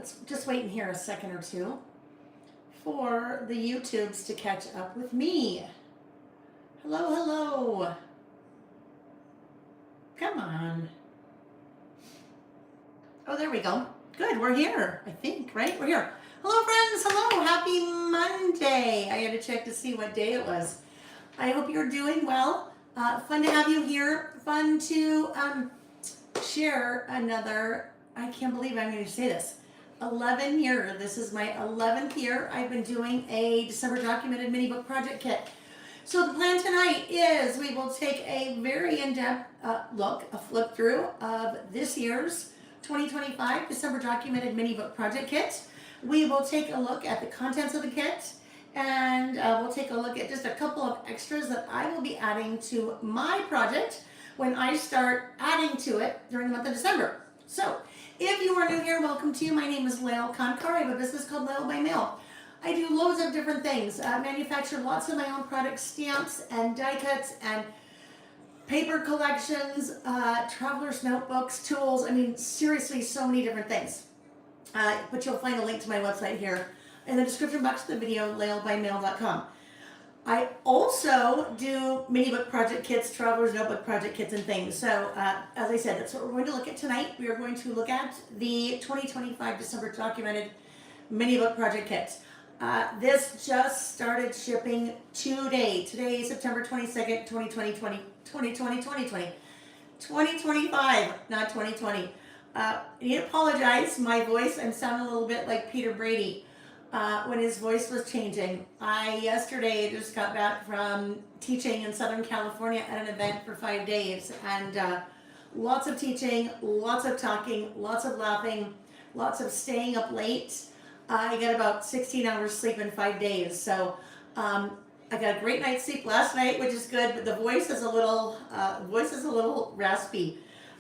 let's just wait in here a second or two for the YouTubes to catch up with me. Hello, hello. Come on. Oh, there we go. Good, we're here, I think, right? We're here. Hello, friends. Hello. Happy Monday. I had to check to see what day it was. I hope you're doing well. Fun to have you here. Fun to share another, I can't believe I'm going to say this, 11 year. This is my 11th year. I've been doing a December documented mini book project kit. So the plan tonight is we will take a very in-depth look, a flip through of this year's 2025 December documented mini book project kit. We will take a look at the contents of the kit, and we'll take a look at just a couple of extras that I will be adding to my project when I start adding to it during the month of December. So if you are new here, welcome to you. My name is Lael Kankar. I have a business called Lael by Mail. I do loads of different things. Manufacture lots of my own products, stamps and die cuts and paper collections, traveler's notebooks, tools. I mean, seriously, so many different things. But you'll find a link to my website here in the description box of the video, laelbymail.com. I also do mini book project kits, traveler's notebook project kits, and things. So, as I said, that's what we're going to look at tonight. We are going to look at the 2025 December documented mini book project kits. This just started shipping today. Today is September 22nd, 2025, not 2020. I need to apologize. My voice, I'm sounding a little bit like Peter Brady when his voice was changing. I yesterday just got back from teaching in Southern California at an event for 5 days, and lots of teaching, lots of talking, lots of laughing, lots of staying up late. I got about 16 hours sleep in 5 days, so I got a great night's sleep last night, which is good. But the voice is a little raspy.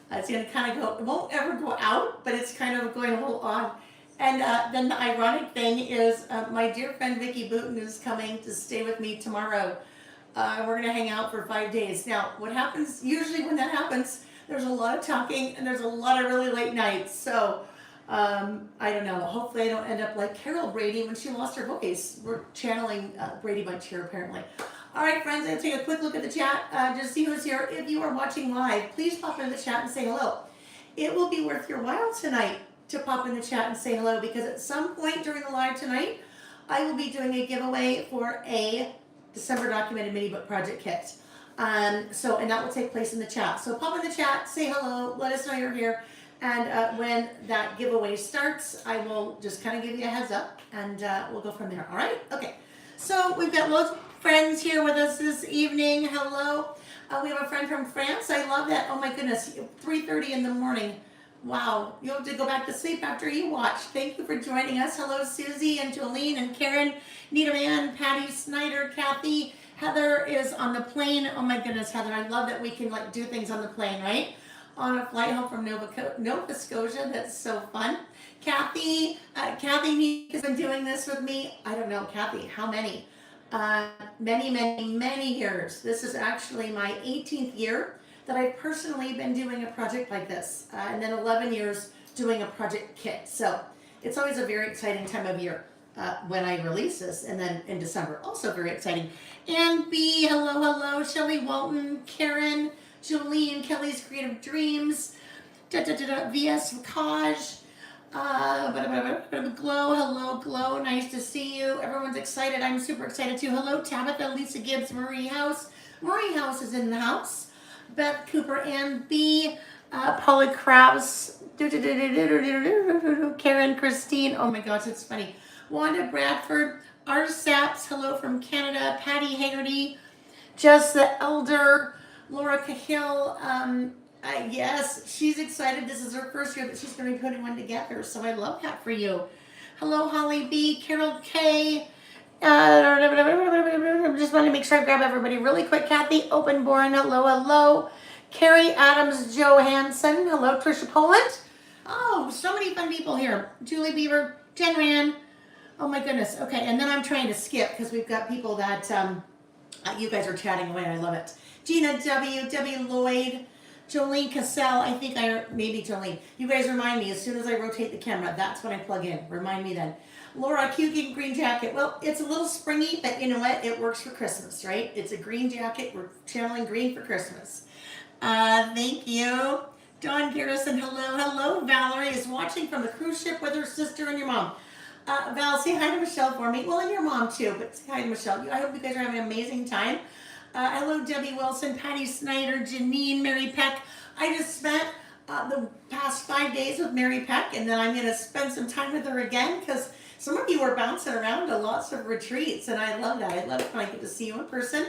It's going to kind of go. It won't ever go out, but it's kind of going a little on. And then the ironic thing is, my dear friend Vicki Booten is coming to stay with me tomorrow. We're going to hang out for 5 days. Now, what happens usually when that happens? There's a lot of talking and there's a lot of really late nights. So. I don't know. Hopefully I don't end up like Carol Brady when she lost her voice. We're channeling Brady Bunch here apparently. All right, friends, I'm going to take a quick look at the chat. Just see who's here. If you are watching live, please pop in the chat and say hello. It will be worth your while tonight to pop in the chat and say hello, because at some point during the live tonight, I will be doing a giveaway for a December documented mini book project kit. And that will take place in the chat. So pop in the chat, say hello, let us know you're here. And when that giveaway starts, I will just kind of give you a heads up, and we'll go from there. All right? Okay. So we've got loads of friends here with us this evening. Hello. We have a friend from France. I love that. Oh my goodness. 3:30 in the morning. Wow. You'll have to go back to sleep after you watch. Thank you for joining us. Hello, Susie and Jolene and Karen, Nita Man, Patty Snyder, Kathy. Heather is on the plane. Oh my goodness, Heather. I love that we can like do things on the plane, right? On a flight home from Nova Scotia. That's so fun. Kathy has been doing this with me. I don't know, Kathy, how many? Many years. This is actually my 18th year that I've personally been doing a project like this. And then 11 years doing a project kit. So it's always a very exciting time of year when I release this. And then in December, also very exciting. Ann B, hello. Shelley Walton, Karen, Jolene, Kelly's Creative Dreams, VS Vakaj, Glow, hello Glow, nice to see you. Everyone's excited. I'm super excited too. Hello Tabitha, Lisa Gibbs, Marie House. Marie House is in the house. Beth Cooper, Ann B, Paula Krabs, Karen Christine. Oh my gosh, it's funny. Wanda Bradford, R. Saps, hello from Canada. Patty Haggerty, Jess the Elder, Laura Cahill, yes, she's excited. This is her first year that she's going to be putting one together, so I love that for you. Hello, Holly B, Carol K. Just wanted to make sure I grab everybody really quick. Kathy Openborn, hello. Carrie Adams Johansson, hello. Trisha Poland. Oh, so many fun people here. Julie Beaver, Jen Rand. Oh my goodness. Okay, and then I'm trying to skip because we've got people that you guys are chatting away. I love it. Gina W, Debbie Lloyd, Jolene Cassell, I think maybe Jolene. You guys remind me as soon as I rotate the camera. That's when I plug in. Remind me then. Laura, cute green jacket. Well, it's a little springy, but you know what? It works for Christmas, right? It's a green jacket. We're channeling green for Christmas. Thank you. Dawn Garrison, hello. Hello, Valerie is watching from the cruise ship with her sister and your mom. Val, say hi to Michelle for me. Well, and your mom too, but say hi to Michelle. I hope you guys are having an amazing time. Hello, Debbie Wilson, Patty Snyder, Janine, Mary Peck. I just spent the past 5 days with Mary Peck, and then I'm going to spend some time with her again because some of you are bouncing around to lots of retreats, and I love that. I love when I get to see you in person.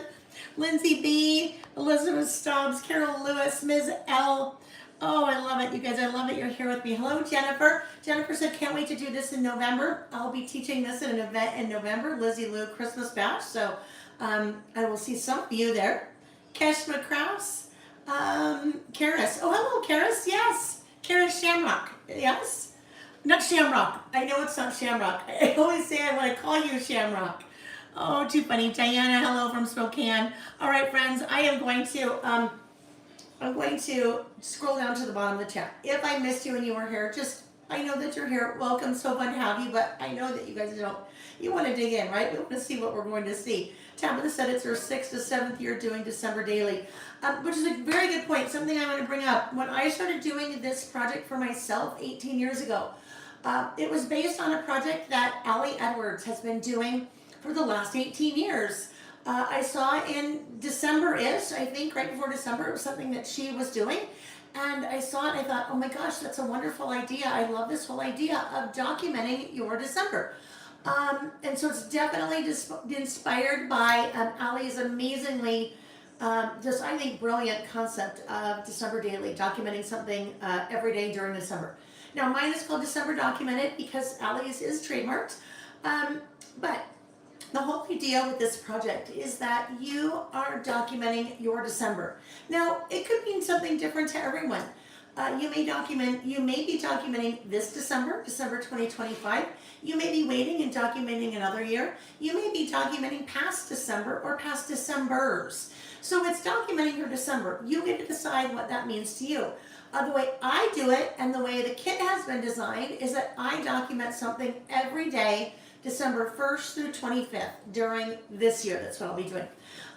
Lindsay B, Elizabeth Stubbs, Carol Lewis, Ms. L. Oh, I love it, you guys. I love it. You're here with me. Hello, Jennifer. Jennifer said, can't wait to do this in November. I'll be teaching this at an event in November, Lizzie Lou Christmas Bash. So I will see some of you there. Keshma Kraus, Karis. Oh, hello, Karis. Yes. Karis Shamrock. Yes. Not Shamrock. I know it's not Shamrock. I always say I want to call you Shamrock. Oh, too funny. Diana, hello from Spokane. All right, friends, I'm going to scroll down to the bottom of the chat. If I missed you and you were here, I know that you're here. Welcome, so fun to have you, but I know that you guys you want to dig in, right? We want to see what we're going to see. Tabitha said it's her 6th to 7th year doing December Daily, which is a very good point, something I want to bring up. When I started doing this project for myself 18 years ago, it was based on a project that Allie Edwards has been doing for the last 18 years. I saw in December-ish, I think, right before December, it was something that she was doing. And I saw it and I thought, oh my gosh, that's a wonderful idea. I love this whole idea of documenting your December. And so it's definitely inspired by Allie's amazingly, I think, brilliant concept of December Daily, documenting something every day during December. Now, mine is called December Documented because Allie's is trademarked. But the whole idea with this project is that you are documenting your December. Now, it could mean something different to everyone. You may be documenting this December 2025. You may be waiting and documenting another year. You may be documenting past December or past Decembers. So it's documenting your December. You get to decide what that means to you. The way I do it and the way the kit has been designed is that I document something every day, December 1st through 25th during this year. That's what I'll be doing.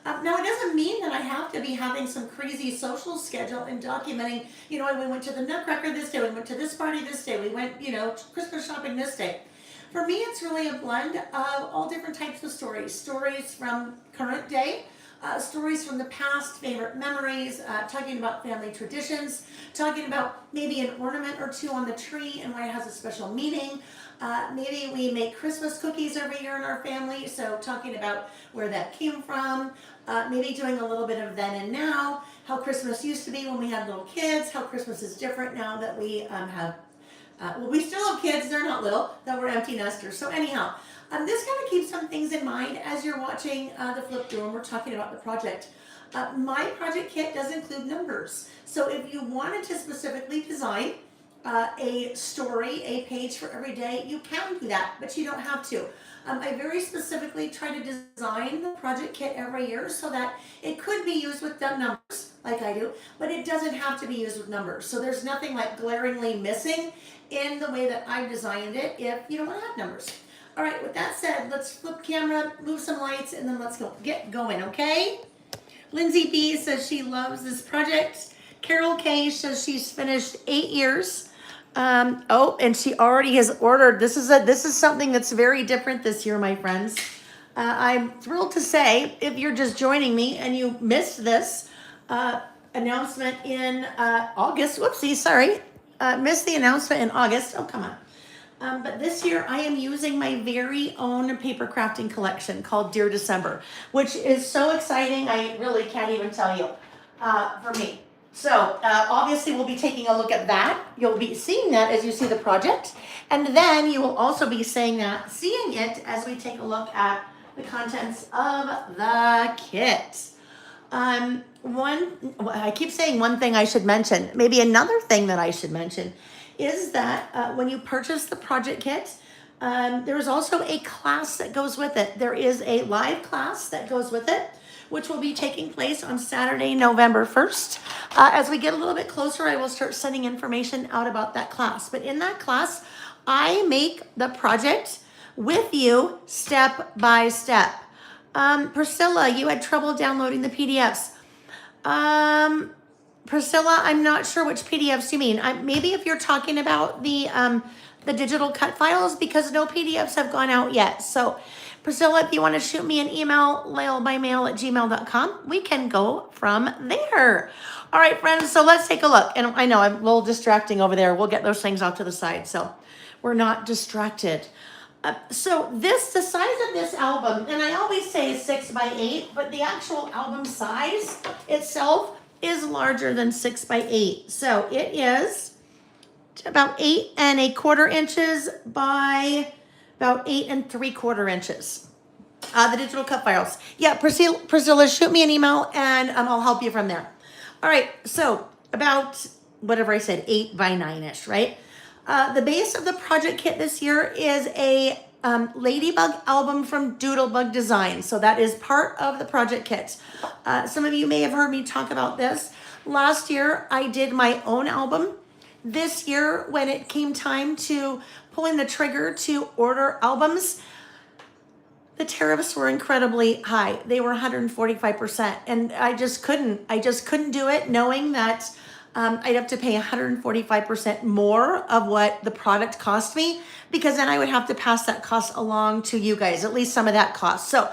Now, it doesn't mean that I have to be having some crazy social schedule and documenting, we went to the Nutcracker this day, we went to this party this day, we went, Christmas shopping this day. For me, it's really a blend of all different types of stories. Stories from current day, stories from the past, favorite memories, talking about family traditions, talking about maybe an ornament or two on the tree and why it has a special meaning. Maybe we make Christmas cookies every year in our family, so talking about where that came from. Maybe doing a little bit of then and now, how Christmas used to be when we had little kids, how Christmas is different now that we have, we still have kids, they're not little, that we're empty nesters. So anyhow, this kind of keeps some things in mind as you're watching the flip through and we're talking about the project. My project kit does include numbers. So if you wanted to specifically design a story, a page for every day, you can do that, but you don't have to. I very specifically try to design the project kit every year so that it could be used with numbers, like I do, but it doesn't have to be used with numbers. So there's nothing like glaringly missing in the way that I designed it if you don't want to have numbers. All right, with that said, let's flip camera, move some lights, and then let's get going, okay? Lindsay B says she loves this project. Carol K says she's finished 8 years. And she already has ordered. This is something that's very different this year, my friends. I'm thrilled to say, if you're just joining me and you missed this announcement in August, missed the announcement in August. Oh, come on. But this year I am using my very own paper crafting collection called Dear December, which is so exciting. I really can't even tell you for me. So obviously we'll be taking a look at that. You'll be seeing that as you see the project. And then you will also be seeing it as we take a look at the contents of the kit. I keep saying one thing I should mention. Maybe another thing that I should mention is that when you purchase the project kit, there is also a class that goes with it. There is a live class that goes with it, which will be taking place on Saturday, November 1st. As we get a little bit closer, I will start sending information out about that class. But in that class, I make the project with you step by step. Priscilla, you had trouble downloading the PDFs. Priscilla, I'm not sure which PDFs you mean. Maybe if you're talking about the digital cut files, because no PDFs have gone out yet. So Priscilla, if you want to shoot me an email, lailbymail@gmail.com, we can go from there. All right, friends, so let's take a look. And I know I'm a little distracting over there. We'll get those things off to the side so we're not distracted. So the size of this album, and I always say 6x8, but the actual album size itself is larger than 6x8. So it is about 8 1/4 inches by about 8 3/4 inches. The digital cut files. Yeah, Priscilla, shoot me an email and I'll help you from there. All right, so about whatever I said, 8 by 9-ish, right? The base of the project kit this year is a Ladybug album from Doodlebug Design. So that is part of the project kit. Some of you may have heard me talk about this. Last year, I did my own album. This year, when it came time to pulling the trigger to order albums, the tariffs were incredibly high. They were 145%. And I just couldn't do it, knowing that I'd have to pay 145% more of what the product cost me, because then I would have to pass that cost along to you guys, at least some of that cost. So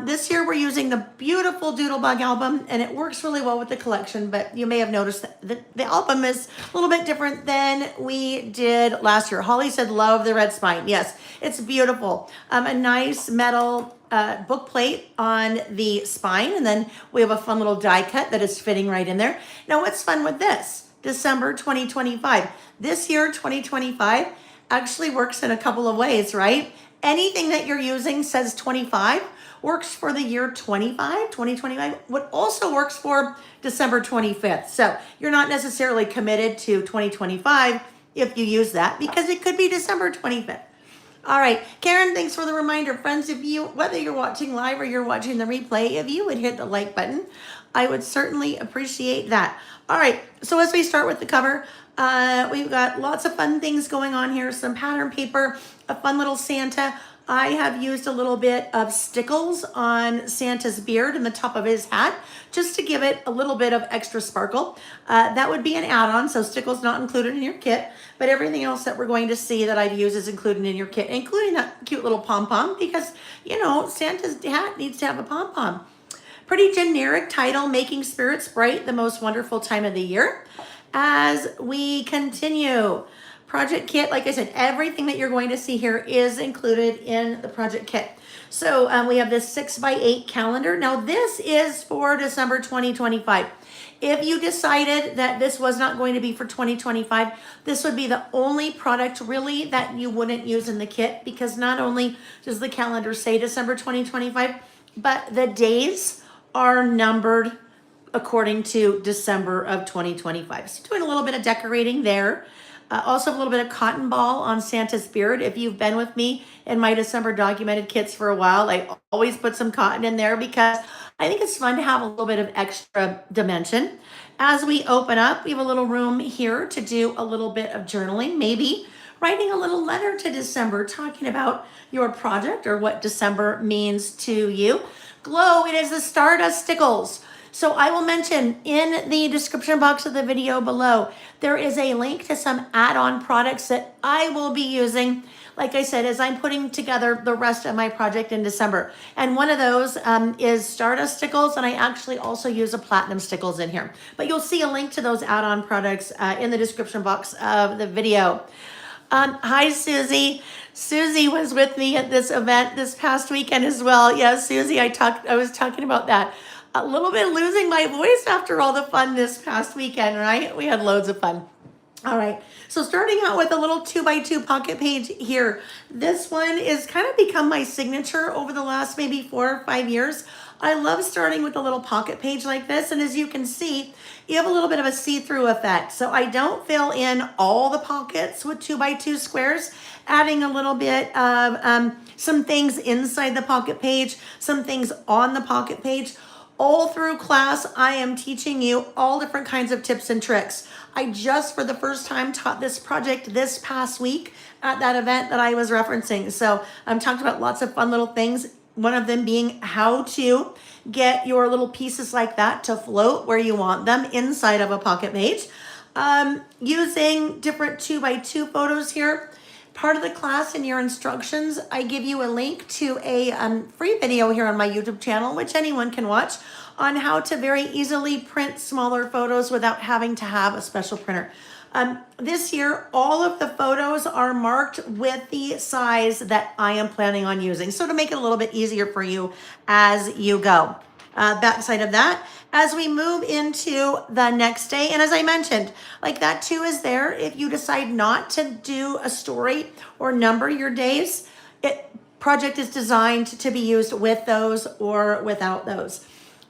this year we're using the beautiful Doodlebug album, and it works really well with the collection, but you may have noticed that the album is a little bit different than we did last year. Holly said, love the red spine. Yes, it's beautiful. A nice metal book plate on the spine, and then we have a fun little die cut that is fitting right in there. Now, what's fun with this? December 2025. This year, 2025, actually works in a couple of ways, right? Anything that you're using says 25 works for the year 2025, what also works for December 25th. So you're not necessarily committed to 2025 if you use that, because it could be December 25th. All right, Karen, thanks for the reminder. Friends, whether you're watching live or you're watching the replay, if you would hit the like button, I would certainly appreciate that. All right, so as we start with the cover, we've got lots of fun things going on here. Some pattern paper, a fun little Santa. I have used a little bit of stickles on Santa's beard and the top of his hat, just to give it a little bit of extra sparkle. That would be an add-on, so stickles not included in your kit, but everything else that we're going to see that I've used is included in your kit, including that cute little pom-pom, because, you know, Santa's hat needs to have a pom-pom. Pretty generic title, Making Spirits Bright, the most wonderful time of the year. As we continue, project kit, like I said, everything that you're going to see here is included in the project kit. So we have this 6x8 calendar. Now this is for December 2025. If you decided that this was not going to be for 2025, this would be the only product really that you wouldn't use in the kit, because not only does the calendar say December 2025, but the days are numbered according to December of 2025. So doing a little bit of decorating there. Also a little bit of cotton ball on Santa's beard. If you've been with me in my December documented kits for a while, I always put some cotton in there because I think it's fun to have a little bit of extra dimension. As we open up, we have a little room here to do a little bit of journaling, maybe writing a little letter to December, talking about your project or what December means to you. Glow, it is the Star Dust Stickles. So I will mention in the description box of the video below, there is a link to some add-on products that I will be using, like I said, as I'm putting together the rest of my project in December. And one of those is Stardust Stickles, and I actually also use a Platinum Stickles in here. But you'll see a link to those add-on products in the description box of the video. Hi, Susie. Susie was with me at this event this past weekend as well. Yeah, Susie, I was talking about that. A little bit losing my voice after all the fun this past weekend, right? We had loads of fun. All right, so starting out with a little 2x2 pocket page here. This one is kind of become my signature over the last maybe 4 or 5 years. I love starting with a little pocket page like this, and as you can see, you have a little bit of a see-through effect. So I don't fill in all the pockets with 2x2 squares, adding a little bit of some things inside the pocket page, some things on the pocket page. All through class, I am teaching you all different kinds of tips and tricks. I just for the first time taught this project this past week at that event that I was referencing. So I'm talked about lots of fun little things. One of them being how to get your little pieces like that to float where you want them inside of a pocket page. Using different 2x2 photos here. Part of the class in your instructions, I give you a link to a free video here on my YouTube channel, which anyone can watch, on how to very easily print smaller photos without having to have a special printer. This year, all of the photos are marked with the size that I am planning on using. So to make it a little bit easier for you as you go. Backside of that, as we move into the next day, and as I mentioned, like that too is there if you decide not to do a story or number your days. Project is designed to be used with those or without those.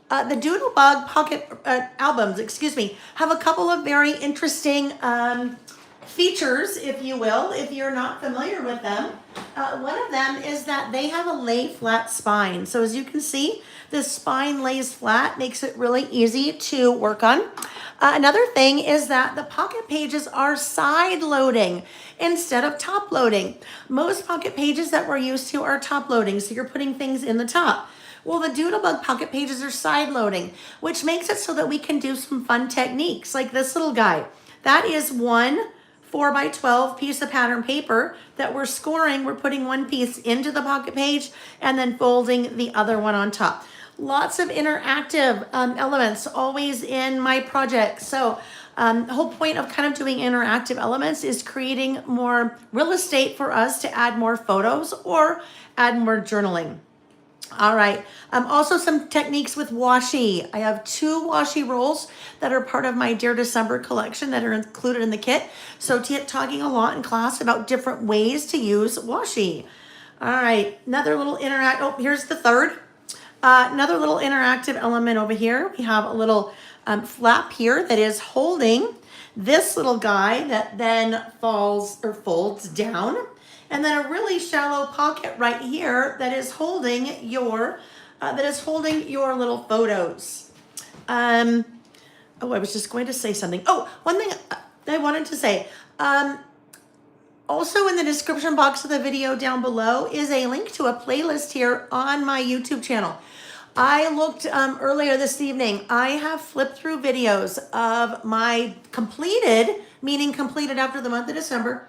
The Doodlebug pocket albums, have a couple of very interesting features, if you will, if you're not familiar with them. One of them is that they have a lay flat spine. So as you can see, the spine lays flat, makes it really easy to work on. Another thing is that the pocket pages are side loading instead of top loading. Most pocket pages that we're used to are top loading, so you're putting things in the top. Well, the Doodlebug pocket pages are side loading, which makes it so that we can do some fun techniques like this little guy. That is one 4x12 piece of pattern paper that we're scoring. We're putting one piece into the pocket page and then folding the other one on top. Lots of interactive elements always in my project. So the whole point of kind of doing interactive elements is creating more real estate for us to add more photos or add more journaling. All right, also some techniques with washi. I have 2 washi rolls that are part of my Dear December collection that are included in the kit. So talking a lot in class about different ways to use washi. All right, another little here's the third. Another little interactive element over here. We have a little flap here that is holding this little guy that then folds down. And then a really shallow pocket right here that is holding your little photos. I was just going to say something. Oh, one thing I wanted to say. Also in the description box of the video down below is a link to a playlist here on my YouTube channel. I looked earlier this evening. I have flipped through videos of my completed, meaning completed after the month of December,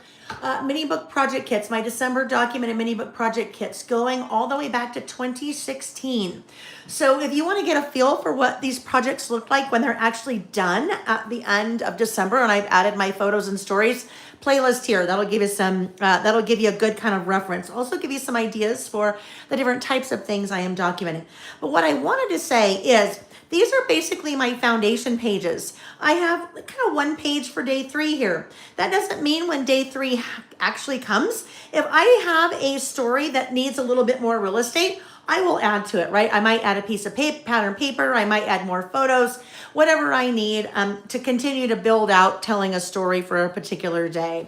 mini book project kits, my December documented mini book project kits going all the way back to 2016. So if you want to get a feel for what these projects look like when they're actually done at the end of December, and I've added my photos and stories playlist here, that'll give you a good kind of reference. Also give you some ideas for the different types of things I am documenting. But what I wanted to say is these are basically my foundation pages. I have kind of one page for day 3 here. That doesn't mean when day 3 actually comes, if I have a story that needs a little bit more real estate, I will add to it, right? I might add a piece of pattern paper. I might add more photos, whatever I need to continue to build out telling a story for a particular day.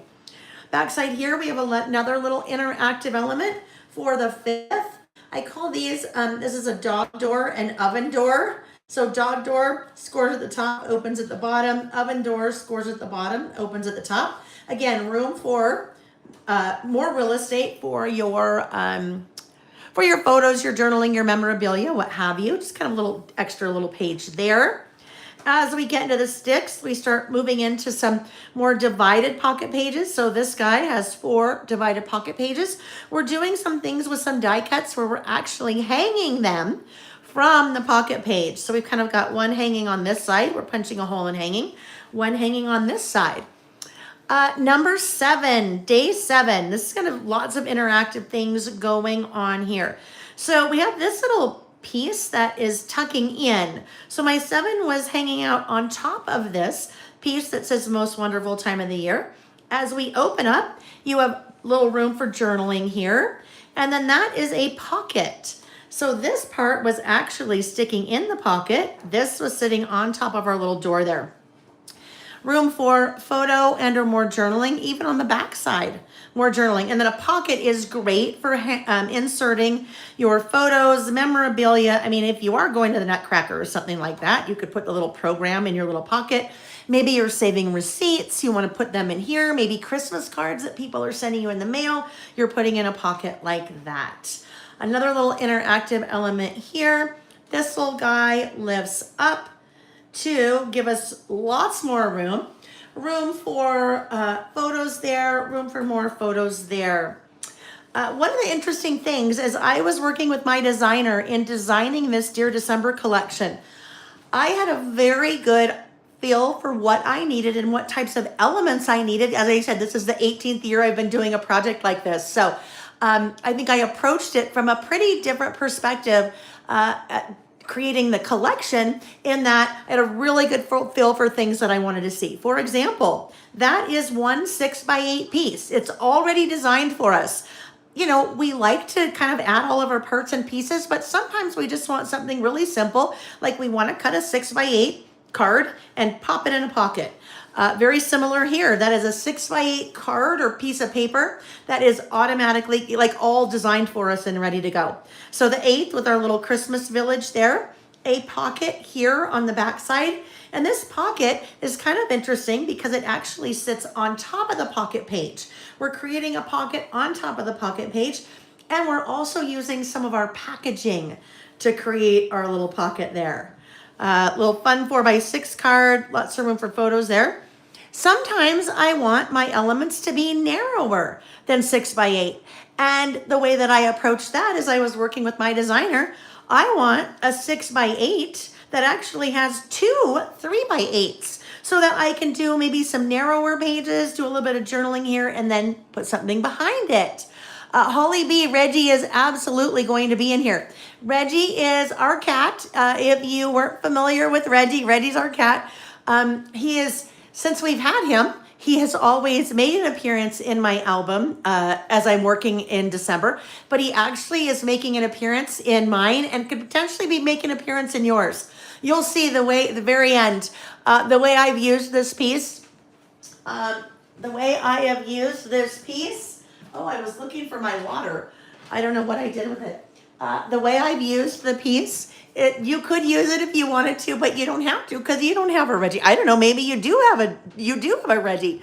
Backside here, we have another little interactive element for the 5th. I call these, this is a dog door and oven door. So dog door scores at the top, opens at the bottom. Oven door scores at the bottom, opens at the top. Again, room for more real estate for your photos, your journaling, your memorabilia, what have you. Just kind of a little extra little page there. As we get into the sticks, we start moving into some more divided pocket pages. So this guy has 4 divided pocket pages. We're doing some things with some die cuts where we're actually hanging them from the pocket page. So we've kind of got one hanging on this side. We're punching a hole and hanging. One hanging on this side. Number 7, day 7. This is kind of lots of interactive things going on here. So we have this little piece that is tucking in. So my 7 was hanging out on top of this piece that says most wonderful time of the year. As we open up, you have a little room for journaling here. And then that is a pocket. So this part was actually sticking in the pocket. This was sitting on top of our little door there. room for photo and or more journaling, even on the back side, more journaling. And then a pocket is great for inserting your photos, memorabilia. I mean, if you are going to the Nutcracker or something like that, you could put the little program in your little pocket. Maybe you're saving receipts, you want to put them in here. Maybe Christmas cards that people are sending you in the mail, you're putting in a pocket like that. Another little interactive element here. This little guy lifts up to give us lots more room. Room for photos there, room for more photos there. One of the interesting things is I was working with my designer in designing this Dear December collection. I had a very good feel for what I needed and what types of elements I needed. As I said, this is the 18th year I've been doing a project like this. So I think I approached it from a pretty different perspective, creating the collection, in that I had a really good feel for things that I wanted to see. For example, that is one 6x8 piece. It's already designed for us. You know, we like to kind of add all of our parts and pieces, but sometimes we just want something really simple, like we want to cut a 6x8 card and pop it in a pocket. Very similar here. That is a 6x8 card or piece of paper that is automatically like all designed for us and ready to go. So the 8th with our little Christmas village there, a pocket here on the back side. And this pocket is kind of interesting because it actually sits on top of the pocket page. We're creating a pocket on top of the pocket page, and we're also using some of our packaging to create our little pocket there. Little fun 4x6 card, lots of room for photos there. Sometimes I want my elements to be narrower than 6x8. And the way that I approached that is I was working with my designer. I want a 6x8 that actually has two 3x8s so that I can do maybe some narrower pages, do a little bit of journaling here, and then put something behind it. Holly B, Reggie is absolutely going to be in here. Reggie is our cat. If you weren't familiar with Reggie, Reggie's our cat. He is, since we've had him, he has always made an appearance in my album as I'm working in December, but he actually is making an appearance in mine and could potentially be making an appearance in yours. You'll see the very end, the way I've used this piece. The way I have used this piece. Oh, I was looking for my water. I don't know what I did with it. The way I've used the piece, you could use it if you wanted to, but you don't have to because you don't have a Reggie. I don't know, maybe you do have a Reggie.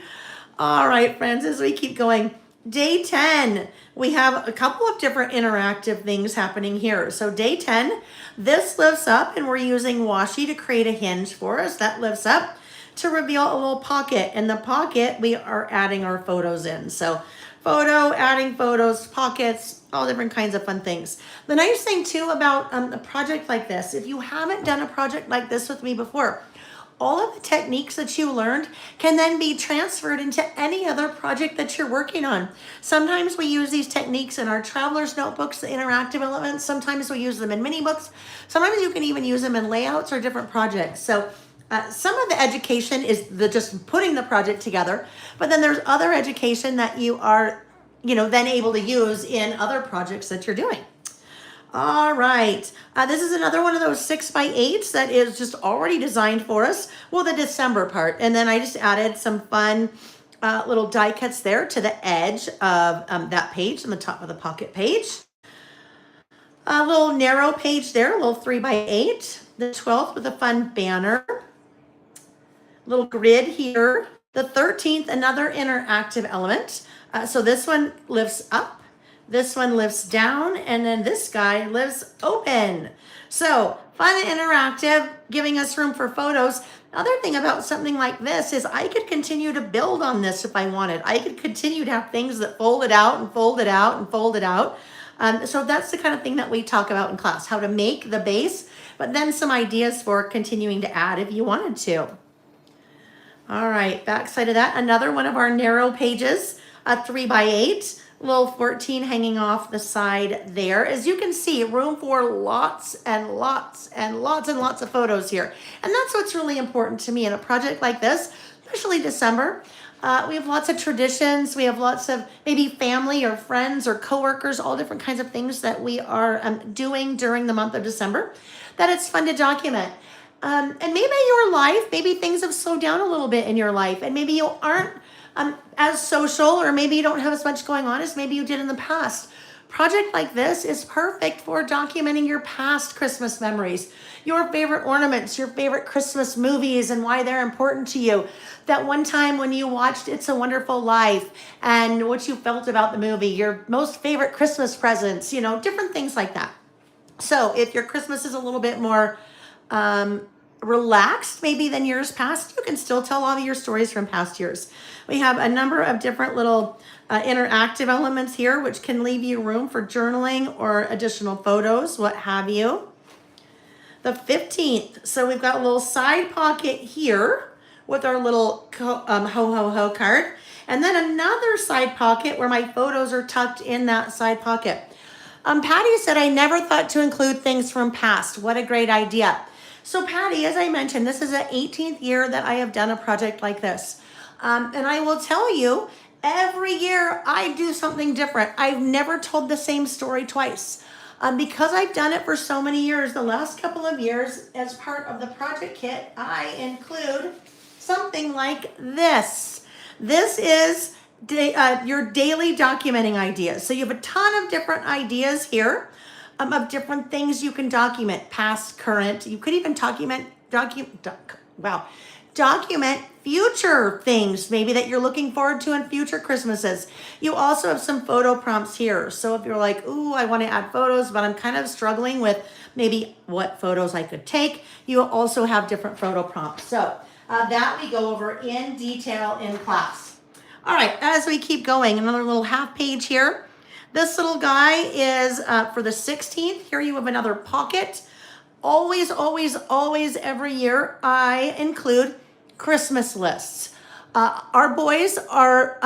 All right, friends, as we keep going. Day 10, we have a couple of different interactive things happening here. So day 10, this lifts up, and we're using washi to create a hinge for us. That lifts up to reveal a little pocket. In the pocket, we are adding our photos in. So photo, adding photos, pockets, all different kinds of fun things. The nice thing too about a project like this, if you haven't done a project like this with me before, all of the techniques that you learned can then be transferred into any other project that you're working on. Sometimes we use these techniques in our traveler's notebooks, the interactive elements. Sometimes we use them in mini books. Sometimes you can even use them in layouts or different projects. So some of the education is just putting the project together, but then there's other education that you are, then able to use in other projects that you're doing. All right, this is another one of those 6x8s that is just already designed for us. Well, the December part, and then I just added some fun little die cuts there to the edge of that page on the top of the pocket page. A little narrow page there, a little 3x8. The 12th with a fun banner. Little grid here. The 13th, another interactive element. So this one lifts up, this one lifts down, and then this guy lifts open. So fun and interactive, giving us room for photos. Other thing about something like this is I could continue to build on this if I wanted. I could continue to have things that fold it out and fold it out and fold it out. So that's the kind of thing that we talk about in class, how to make the base, but then some ideas for continuing to add if you wanted to. All right, back side of that, another one of our narrow pages, a 3x8, little 14 hanging off the side there. As you can see, room for lots and lots and lots and lots of photos here. And that's what's really important to me in a project like this, especially December. We have lots of traditions. We have lots of maybe family or friends or coworkers, all different kinds of things that we are doing during the month of December, that it's fun to document. And maybe your life, maybe things have slowed down a little bit in your life, and maybe you aren't as social, or maybe you don't have as much going on as maybe you did in the past. Project like this is perfect for documenting your past Christmas memories, your favorite ornaments, your favorite Christmas movies and why they're important to you. That one time when you watched It's a Wonderful Life and what you felt about the movie, your most favorite Christmas presents, different things like that. So if your Christmas is a little bit more relaxed maybe than years past, you can still tell all of your stories from past years. We have a number of different little interactive elements here, which can leave you room for journaling or additional photos, what have you. The 15th, so we've got a little side pocket here with our little ho ho ho card, and then another side pocket where my photos are tucked in that side pocket. Patty said, I never thought to include things from past. What a great idea. So Patty, as I mentioned, this is the 18th year that I have done a project like this. And I will tell you, every year I do something different. I've never told the same story twice. Because I've done it for so many years, the last couple of years, as part of the project kit, I include something like this. This is your daily documenting ideas. So you have a ton of different ideas here of different things you can document, past, current. You could even document future things maybe that you're looking forward to in future Christmases. You also have some photo prompts here. So if you're like, ooh, I want to add photos, but I'm kind of struggling with maybe what photos I could take, you also have different photo prompts. So that we go over in detail in class. All right, as we keep going, another little half page here. This little guy is for the 16th. Here you have another pocket. Always, always, always every year I include Christmas lists. Our boys are,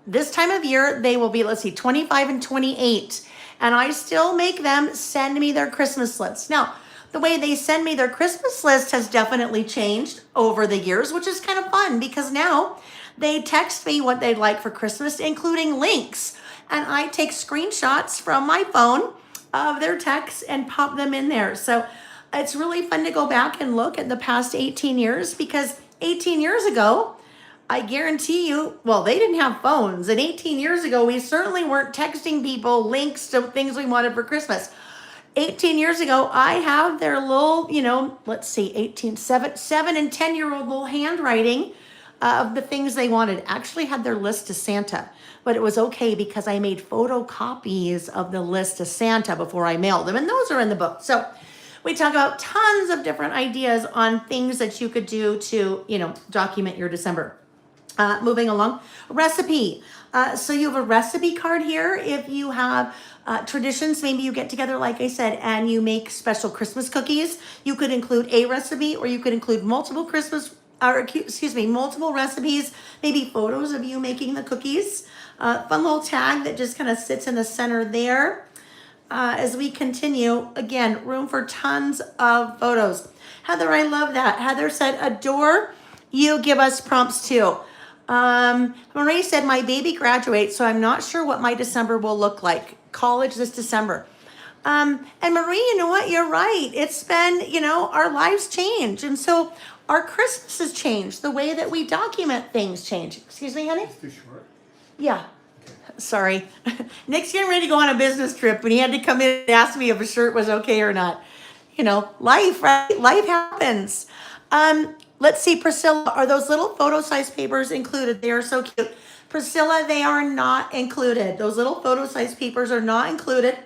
this time of year, they will be, 25 and 28. And I still make them send me their Christmas lists. Now, the way they send me their Christmas list has definitely changed over the years, which is kind of fun because now they text me what they'd like for Christmas, including links. And I take screenshots from my phone of their texts and pop them in there. So it's really fun to go back and look at the past 18 years because 18 years ago, I guarantee you, well, they didn't have phones. And 18 years ago, we certainly weren't texting people links to things we wanted for Christmas. 18 years ago, I have their little, 7 and 10-year-old little handwriting of the things they wanted. Actually had their list to Santa, but it was okay because I made photocopies of the list to Santa before I mailed them. And those are in the book. So we talk about tons of different ideas on things that you could do to, document your December. Moving along, recipe. So you have a recipe card here. If you have traditions, maybe you get together, like I said, and you make special Christmas cookies. You could include a recipe, or you could include multiple multiple recipes, maybe photos of you making the cookies. Fun little tag that just kind of sits in the center there. As we continue, again, room for tons of photos. Heather, I love that. Heather said, adore, you give us prompts too. Marie said, my baby graduates, so I'm not sure what my December will look like. College this December. And Marie, you know what? You're right. It's been, our lives change. And so our Christmas has changed. The way that we document things change. Excuse me, honey? It's too short. Yeah. Sorry. Nick's getting ready to go on a business trip, and he had to come in and ask me if a shirt was okay or not. Life, right? Life happens. Let's see, Priscilla, are those little photo size papers included? They are so cute. Priscilla, they are not included. Those little photo size papers are not included.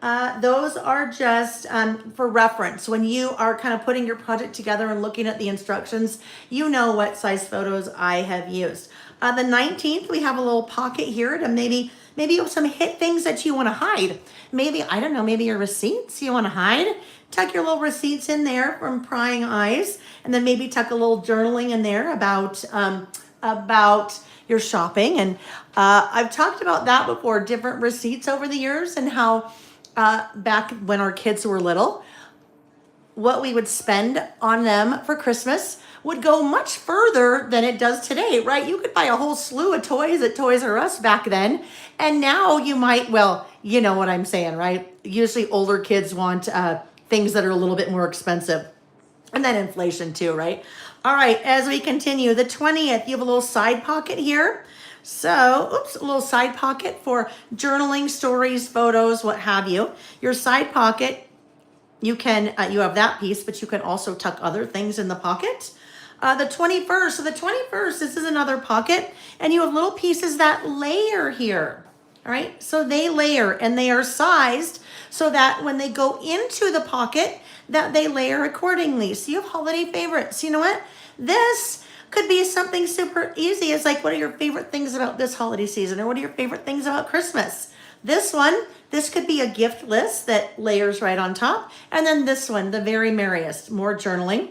Those are just for reference. When you are kind of putting your project together and looking at the instructions, you know what size photos I have used. The 19th, we have a little pocket here to maybe you have some hit things that you want to hide. Maybe, I don't know, maybe your receipts you want to hide. Tuck your little receipts in there from prying eyes, and then maybe tuck a little journaling in there about your shopping. And I've talked about that before, different receipts over the years, and how back when our kids were little, what we would spend on them for Christmas would go much further than it does today, right? You could buy a whole slew of toys at Toys R Us back then. And now you might, well, you know what I'm saying, right? Usually older kids want things that are a little bit more expensive. And then inflation too, right? All right, as we continue, the 20th, you have a little side pocket here. So, oops, a little side pocket for journaling, stories, photos, what have you. Your side pocket, you can, you have that piece, but you can also tuck other things in the pocket. The 21st, so the 21st, this is another pocket, and you have little pieces that layer here. All right, so they layer and they are sized so that when they go into the pocket, that they layer accordingly. So you have holiday favorites. You know what? This could be something super easy. It's like, what are your favorite things about this holiday season? Or what are your favorite things about Christmas? This one, this could be a gift list that layers right on top. And then this one, the very merriest, more journaling,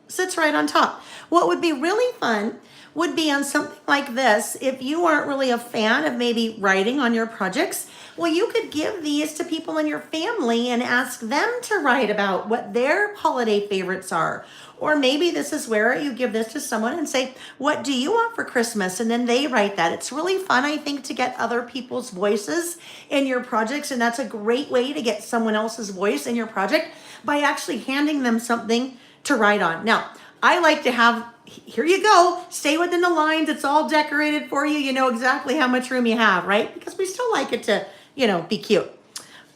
sits right on top. What would be really fun would be on something like this. If you aren't really a fan of maybe writing on your projects, well, you could give these to people in your family and ask them to write about what their holiday favorites are. Or maybe this is where you give this to someone and say, what do you want for Christmas? And then they write that. It's really fun, I think, to get other people's voices in your projects. And that's a great way to get someone else's voice in your project by actually handing them something to write on. Now, I like to have, here you go, stay within the lines. It's all decorated for you. You know exactly how much room you have, right? Because we still like it to, you know, be cute.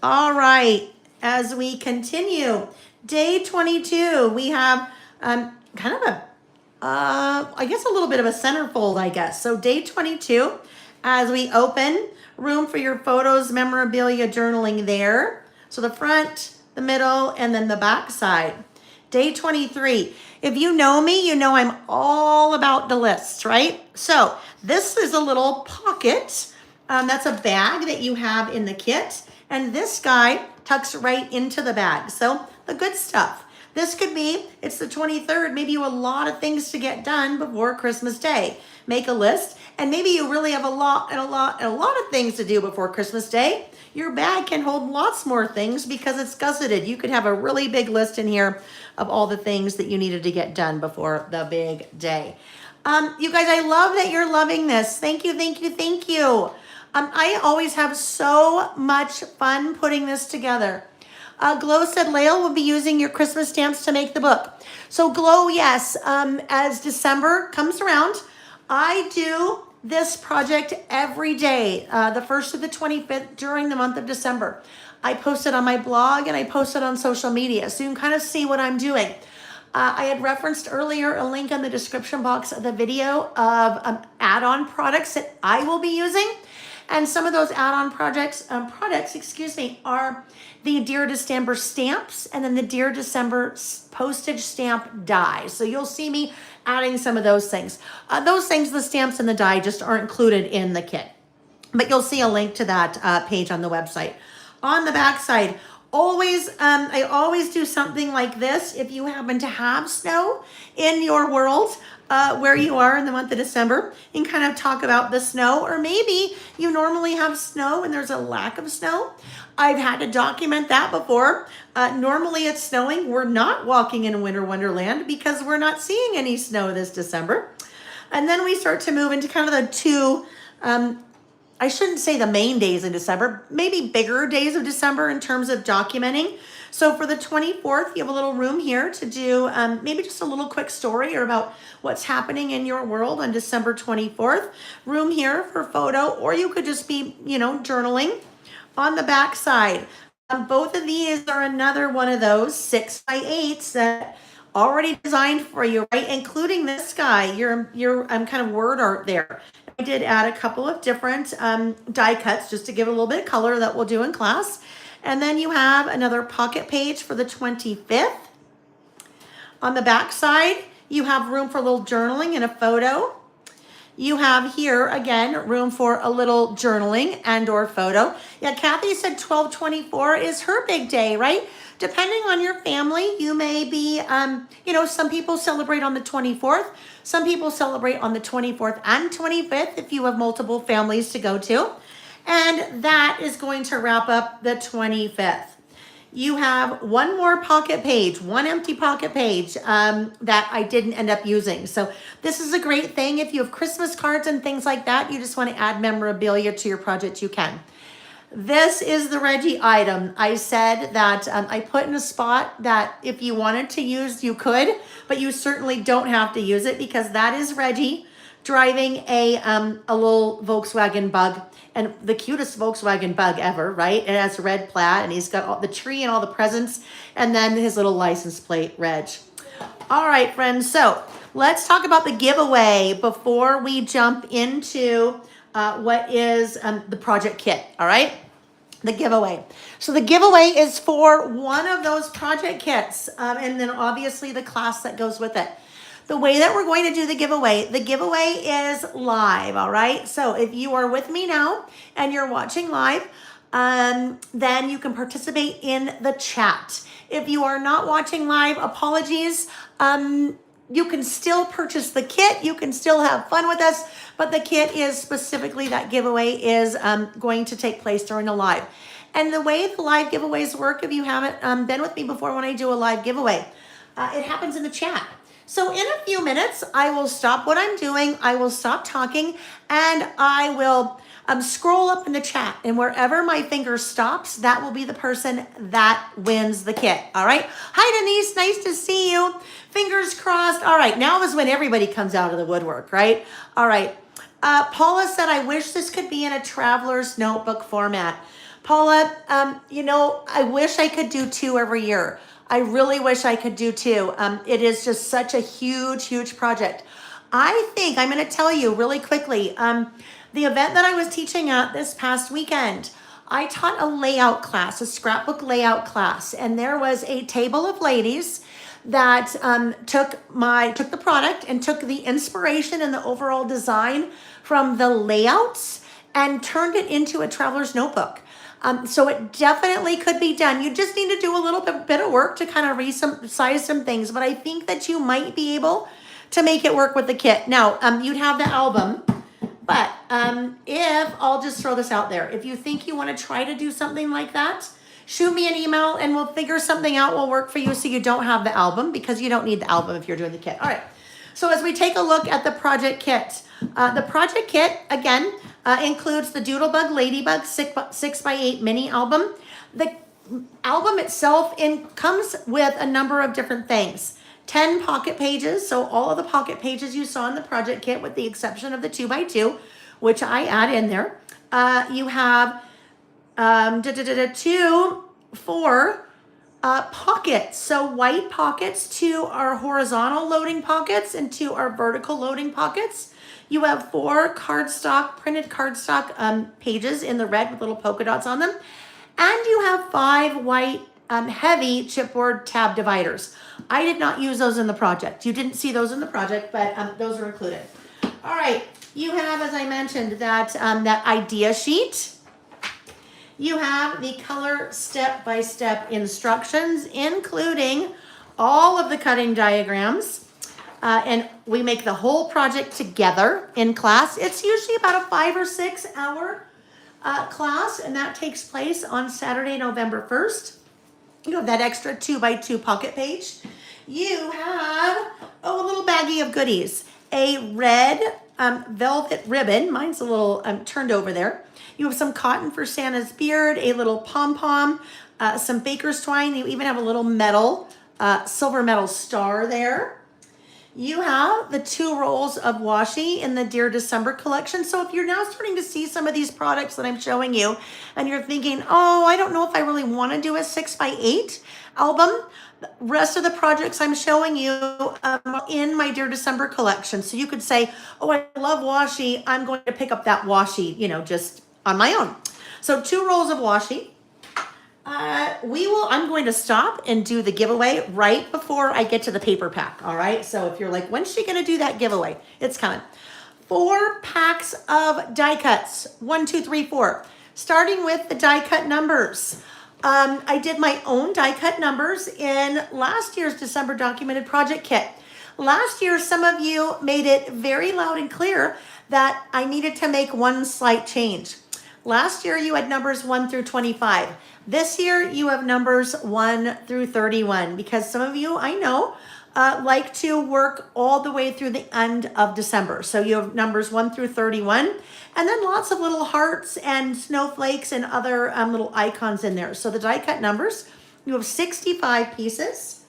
All right, as we continue, day 22, we have kind of a, I guess a little bit of a centerfold, I guess. So day 22, as we open, room for your photos, memorabilia, journaling there. So the front, the middle, and then the back side. Day 23, if you know me, you know I'm all about the lists, right? So this is a little pocket. That's a bag that you have in the kit. And this guy tucks right into the bag. So the good stuff. This could be, it's the 23rd, maybe you have a lot of things to get done before Christmas Day. Make a list, and maybe you really have a lot of things to do before Christmas Day. Your bag can hold lots more things because it's gusseted. You could have a really big list in here of all the things that you needed to get done before the big day. You guys, I love that you're loving this. Thank you, thank you, thank you. I always have so much fun putting this together. Glow said Lael will be using your Christmas stamps to make the book. So Glow, yes, as December comes around, I do this project every day, the 1st to the 25th during the month of December. I post it on my blog and I post it on social media, so you can kind of see what I'm doing. I had referenced earlier a link in the description box of the video of add-on products that I will be using. And some of those add-on products, are the Dear December stamps and then the Dear December postage stamp die. So you'll see me adding some of those things. Those things, the stamps and the die, just aren't included in the kit. But you'll see a link to that page on the website. On the back side, I always do something like this. If you happen to have snow in your world, where you are in the month of December, and kind of talk about the snow, or maybe you normally have snow and there's a lack of snow. I've had to document that before. Normally it's snowing. We're not walking in a winter wonderland because we're not seeing any snow this December. And then we start to move into kind of the two, I shouldn't say the main days in December, maybe bigger days of December in terms of documenting. So for the 24th, you have a little room here to do maybe just a little quick story or about what's happening in your world on December 24th. Room here for photo, or you could just be, journaling. On the back side, both of these are another one of those 6x8s that already designed for you, right? Including this guy, your kind of word art there. I did add a couple of different die cuts just to give it a little bit of color that we'll do in class. And then you have another pocket page for the 25th. On the back side, you have room for a little journaling and a photo. You have here, again, room for a little journaling and or photo. Yeah, Kathy said 12/24 is her big day, right? Depending on your family, you may be, some people celebrate on the 24th. Some people celebrate on the 24th and 25th if you have multiple families to go to. And that is going to wrap up the 25th. You have one more pocket page, one empty pocket page that I didn't end up using. So this is a great thing. If you have Christmas cards and things like that, you just want to add memorabilia to your project, you can. This is the Reggie item. I said that I put in a spot that if you wanted to use, you could, but you certainly don't have to use it because that is Reggie driving a little Volkswagen Bug, and the cutest Volkswagen Bug ever, right? It has red plaid, and he's got all the tree and all the presents, and then his little license plate, Reg. All right, friends, so let's talk about the giveaway before we jump into what is the project kit, all right? The giveaway. So the giveaway is for one of those project kits, and then obviously the class that goes with it. The way that we're going to do the giveaway is live, all right? So if you are with me now and you're watching live, then you can participate in the chat. If you are not watching live, apologies. You can still purchase the kit. You can still have fun with us, but the kit is specifically, that giveaway is going to take place during the live. And the way the live giveaways work, if you haven't been with me before when I do a live giveaway, it happens in the chat. So in a few minutes, I will stop what I'm doing. I will stop talking and I will scroll up in the chat, and wherever my finger stops, that will be the person that wins the kit. All right. Hi, Denise. Nice to see you. Fingers crossed. All right. Now is when everybody comes out of the woodwork, right? All right. Paula said, I wish this could be in a traveler's notebook format. Paula, you know, I wish I could do 2 every year. I really wish I could do 2. It is just such a huge, huge project. I think I'm going to tell you really quickly, the event that I was teaching at this past weekend, I taught a layout class, a scrapbook layout class, and there was a table of ladies that took the product and took the inspiration and the overall design from the layouts and turned it into a traveler's notebook. So it definitely could be done. You just need to do a little bit of work to kind of resize some things, but I think that you might be able to make it work with the kit. Now, you'd have the album, but if, I'll just throw this out there, if you think you want to try to do something like that, shoot me an email and we'll figure something out will work for you so you don't have the album, because you don't need the album if you're doing the kit. All right. So as we take a look at the project kit, again, includes the Doodlebug Ladybug 6x8 mini album. The album itself comes with a number of different things. 10 pocket pages, so all of the pocket pages you saw in the project kit with the exception of the 2x2, which I add in there. You have 4 pockets, so white pockets, 2 are horizontal loading pockets and 2 are vertical loading pockets. You have 4 printed cardstock pages in the red with little polka dots on them. And you have 5 white heavy chipboard tab dividers. I did not use those in the project. You didn't see those in the project, but those are included. All right, you have, as I mentioned, that idea sheet. You have the color step-by-step instructions, including all of the cutting diagrams. And we make the whole project together in class. It's usually about a 5 or 6 hour class, and that takes place on Saturday, November 1st. You have that extra 2x2 pocket page. You have, a little baggie of goodies. A red velvet ribbon. Mine's a little turned over there. You have some cotton for Santa's beard, a little pom-pom, some baker's twine. You even have a little metal, silver metal star there. You have the 2 rolls of washi in the Dear December collection. So if you're now starting to see some of these products that I'm showing you and you're thinking, oh, I don't know if I really want to do a 6x8 album, the rest of the projects I'm showing you in my Dear December collection. So you could say, oh, I love washi. I'm going to pick up that washi, just on my own. So 2 rolls of washi. I'm going to stop and do the giveaway right before I get to the paper pack. All right. So if you're like, when's she going to do that giveaway? It's coming. 4 packs of die cuts. 1, 2, 3, 4. Starting with the die cut numbers. I did my own die cut numbers in last year's December documented project kit. Last year, some of you made it very loud and clear that I needed to make one slight change. Last year, you had numbers 1 through 25. This year, you have numbers 1 through 31, because some of you, I know, like to work all the way through the end of December. So you have numbers 1 through 31, and then lots of little hearts and snowflakes and other little icons in there. So the die cut numbers, you have 65 pieces.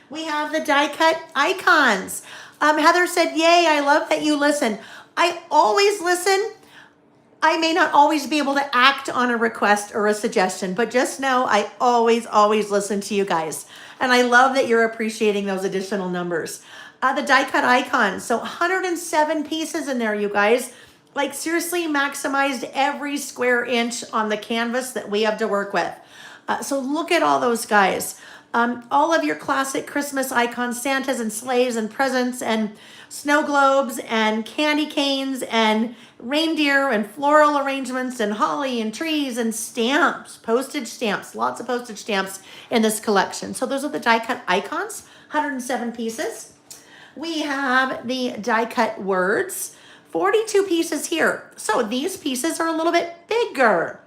We have the die cut icons. Heather said, yay, I love that you listen. I always listen. I may not always be able to act on a request or a suggestion, but just know I always listen to you guys. And I love that you're appreciating those additional numbers. The die cut icons, so 107 pieces in there, you guys. Like seriously maximized every square inch on the canvas that we have to work with. So look at all those guys. All of your classic Christmas icons, Santas and sleighs and presents and snow globes and candy canes and reindeer and floral arrangements and holly and trees and stamps, postage stamps, lots of postage stamps in this collection. So those are the die cut icons, 107 pieces. We have the die cut words, 42 pieces here. So these pieces are a little bit bigger.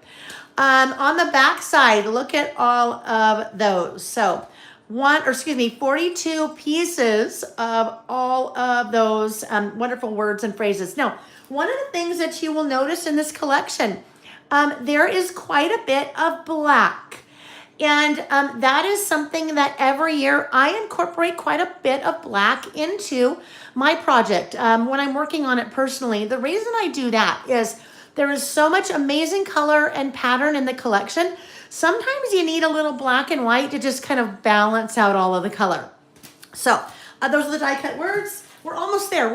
On the back side, look at all of those. So 42 pieces of all of those wonderful words and phrases. Now, one of the things that you will notice in this collection, there is quite a bit of black. And that is something that every year I incorporate quite a bit of black into my project when I'm working on it personally. The reason I do that is there is so much amazing color and pattern in the collection. Sometimes you need a little black and white to just kind of balance out all of the color. So those are the die cut words. We're almost there.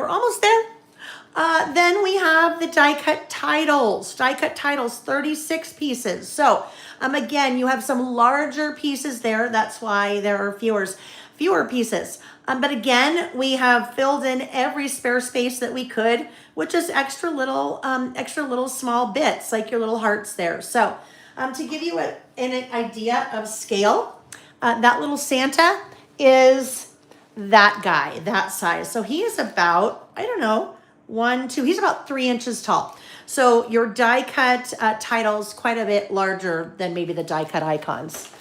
Then we have the die cut titles. Die cut titles, 36 pieces. So again, you have some larger pieces there. That's why there are fewer pieces. But again, we have filled in every spare space that we could, which is extra little small bits, like your little hearts there. So to give you an idea of scale, that little Santa is that guy, that size. So he is about, I don't know, he's about 3 inches tall. So your die cut title's quite a bit larger than maybe the die cut icons.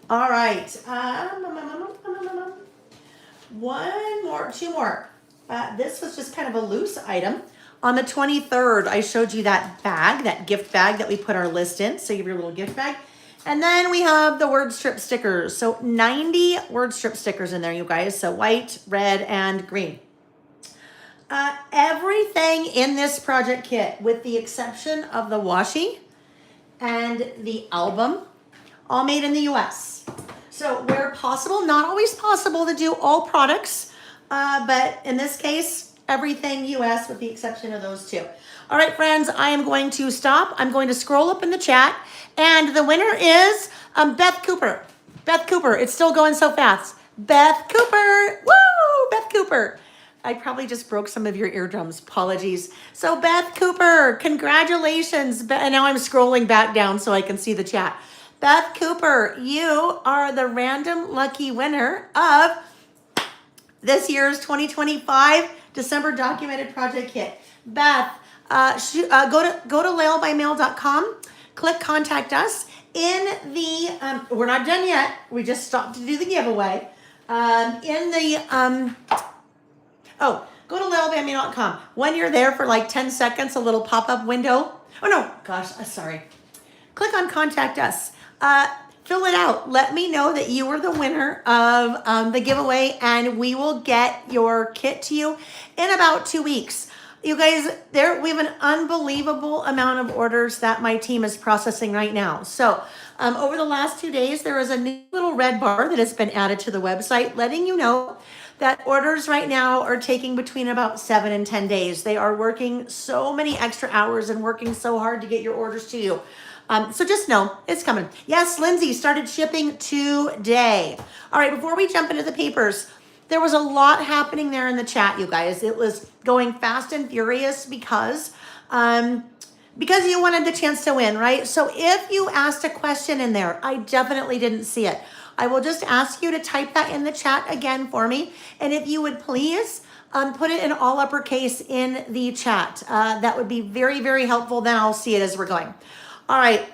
All right. Two more. This was just kind of a loose item. On the 23rd, I showed you that bag, that gift bag that we put our list in. So you have your little gift bag. And then we have the word strip stickers. So 90 word strip stickers in there, you guys. So white, red, and green. Everything in this project kit, with the exception of the washi and the album, all made in the US. So where possible, not always possible to do all products, but in this case, everything US with the exception of those two. All right, friends, I am going to stop. I'm going to scroll up in the chat, and the winner is Beth Cooper. Beth Cooper, it's still going so fast. Beth Cooper, woo, Beth Cooper. I probably just broke some of your eardrums, apologies. So Beth Cooper, congratulations. And now I'm scrolling back down so I can see the chat. Beth Cooper, you are the random lucky winner of this year's 2025 December Documented Project Kit. Beth, go to lailbymail.com, click Contact Us. In the, we're not done yet. We just stopped to do the giveaway. Go to lailbymail.com. When you're there for like 10 seconds, a little pop-up window. Oh no, gosh, sorry. Click on Contact Us. Fill it out. Let me know that you were the winner of the giveaway, and we will get your kit to you in about 2 weeks. You guys, we have an unbelievable amount of orders that my team is processing right now. So over the last 2 days, there is a new little red bar that has been added to the website, letting you know that orders right now are taking between about 7 and 10 days. They are working so many extra hours and working so hard to get your orders to you. So just know it's coming. Yes, Lindsay started shipping today. All right, before we jump into the papers, there was a lot happening there in the chat, you guys. It was going fast and furious because you wanted the chance to win, right? So if you asked a question in there, I definitely didn't see it. I will just ask you to type that in the chat again for me. And if you would please put it in all uppercase in the chat. That would be very, very helpful. Then I'll see it as we're going. All right.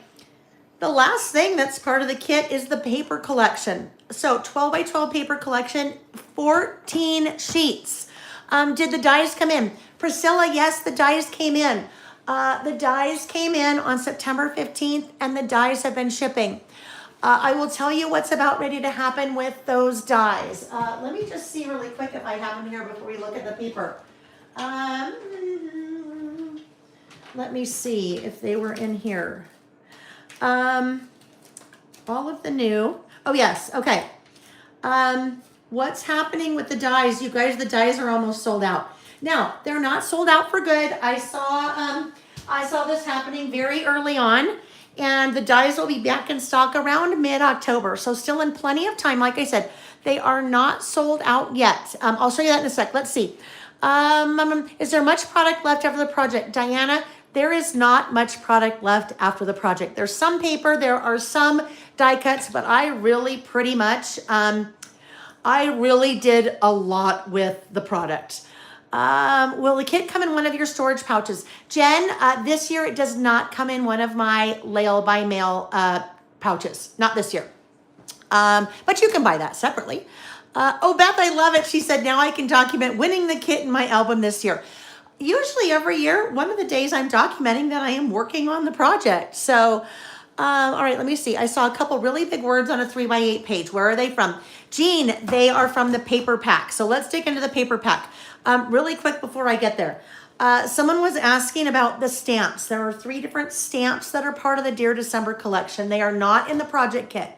The last thing that's part of the kit is the paper collection. So 12 by 12 paper collection, 14 sheets. Did the dies come in? Priscilla, yes, the dies came in. The dies came in on September 15th, and the dies have been shipping. I will tell you what's about ready to happen with those dies. Let me just see really quick if I have them here before we look at the paper. Let me see if they were in here. All of the new. Oh, yes. Okay. What's happening with the dies? You guys, the dies are almost sold out. Now, they're not sold out for good. I saw this happening very early on, and the dies will be back in stock around mid-October. So still in plenty of time. Like I said, they are not sold out yet. I'll show you that in a sec. Let's see. Is there much product left after the project? Diana, there is not much product left after the project. There's some paper, there are some die cuts, but I really pretty much, I really did a lot with the product. Will the kit come in one of your storage pouches? Jen, this year it does not come in one of my Lail by Mail pouches. Not this year. But you can buy that separately. Oh, Beth, I love it. She said, now I can document winning the kit in my album this year. Usually every year, one of the days I'm documenting that I am working on the project. So, all right, let me see. I saw a couple really big words on a 3x8 page. Where are they from? Jean, they are from the paper pack. So let's dig into the paper pack. Really quick before I get there. Someone was asking about the stamps. There are 3 different stamps that are part of the Dear December collection. They are not in the project kit.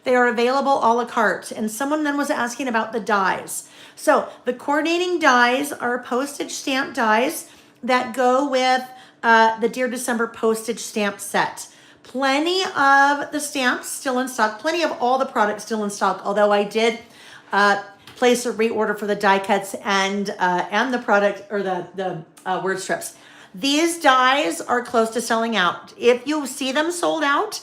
They are available a la carte. And someone then was asking about the dies. So the coordinating dies are postage stamp dies that go with the Dear December postage stamp set. Plenty of the stamps still in stock. Plenty of all the products still in stock. Although I did place a reorder for the die cuts and the product or the word strips. These dies are close to selling out. If you see them sold out,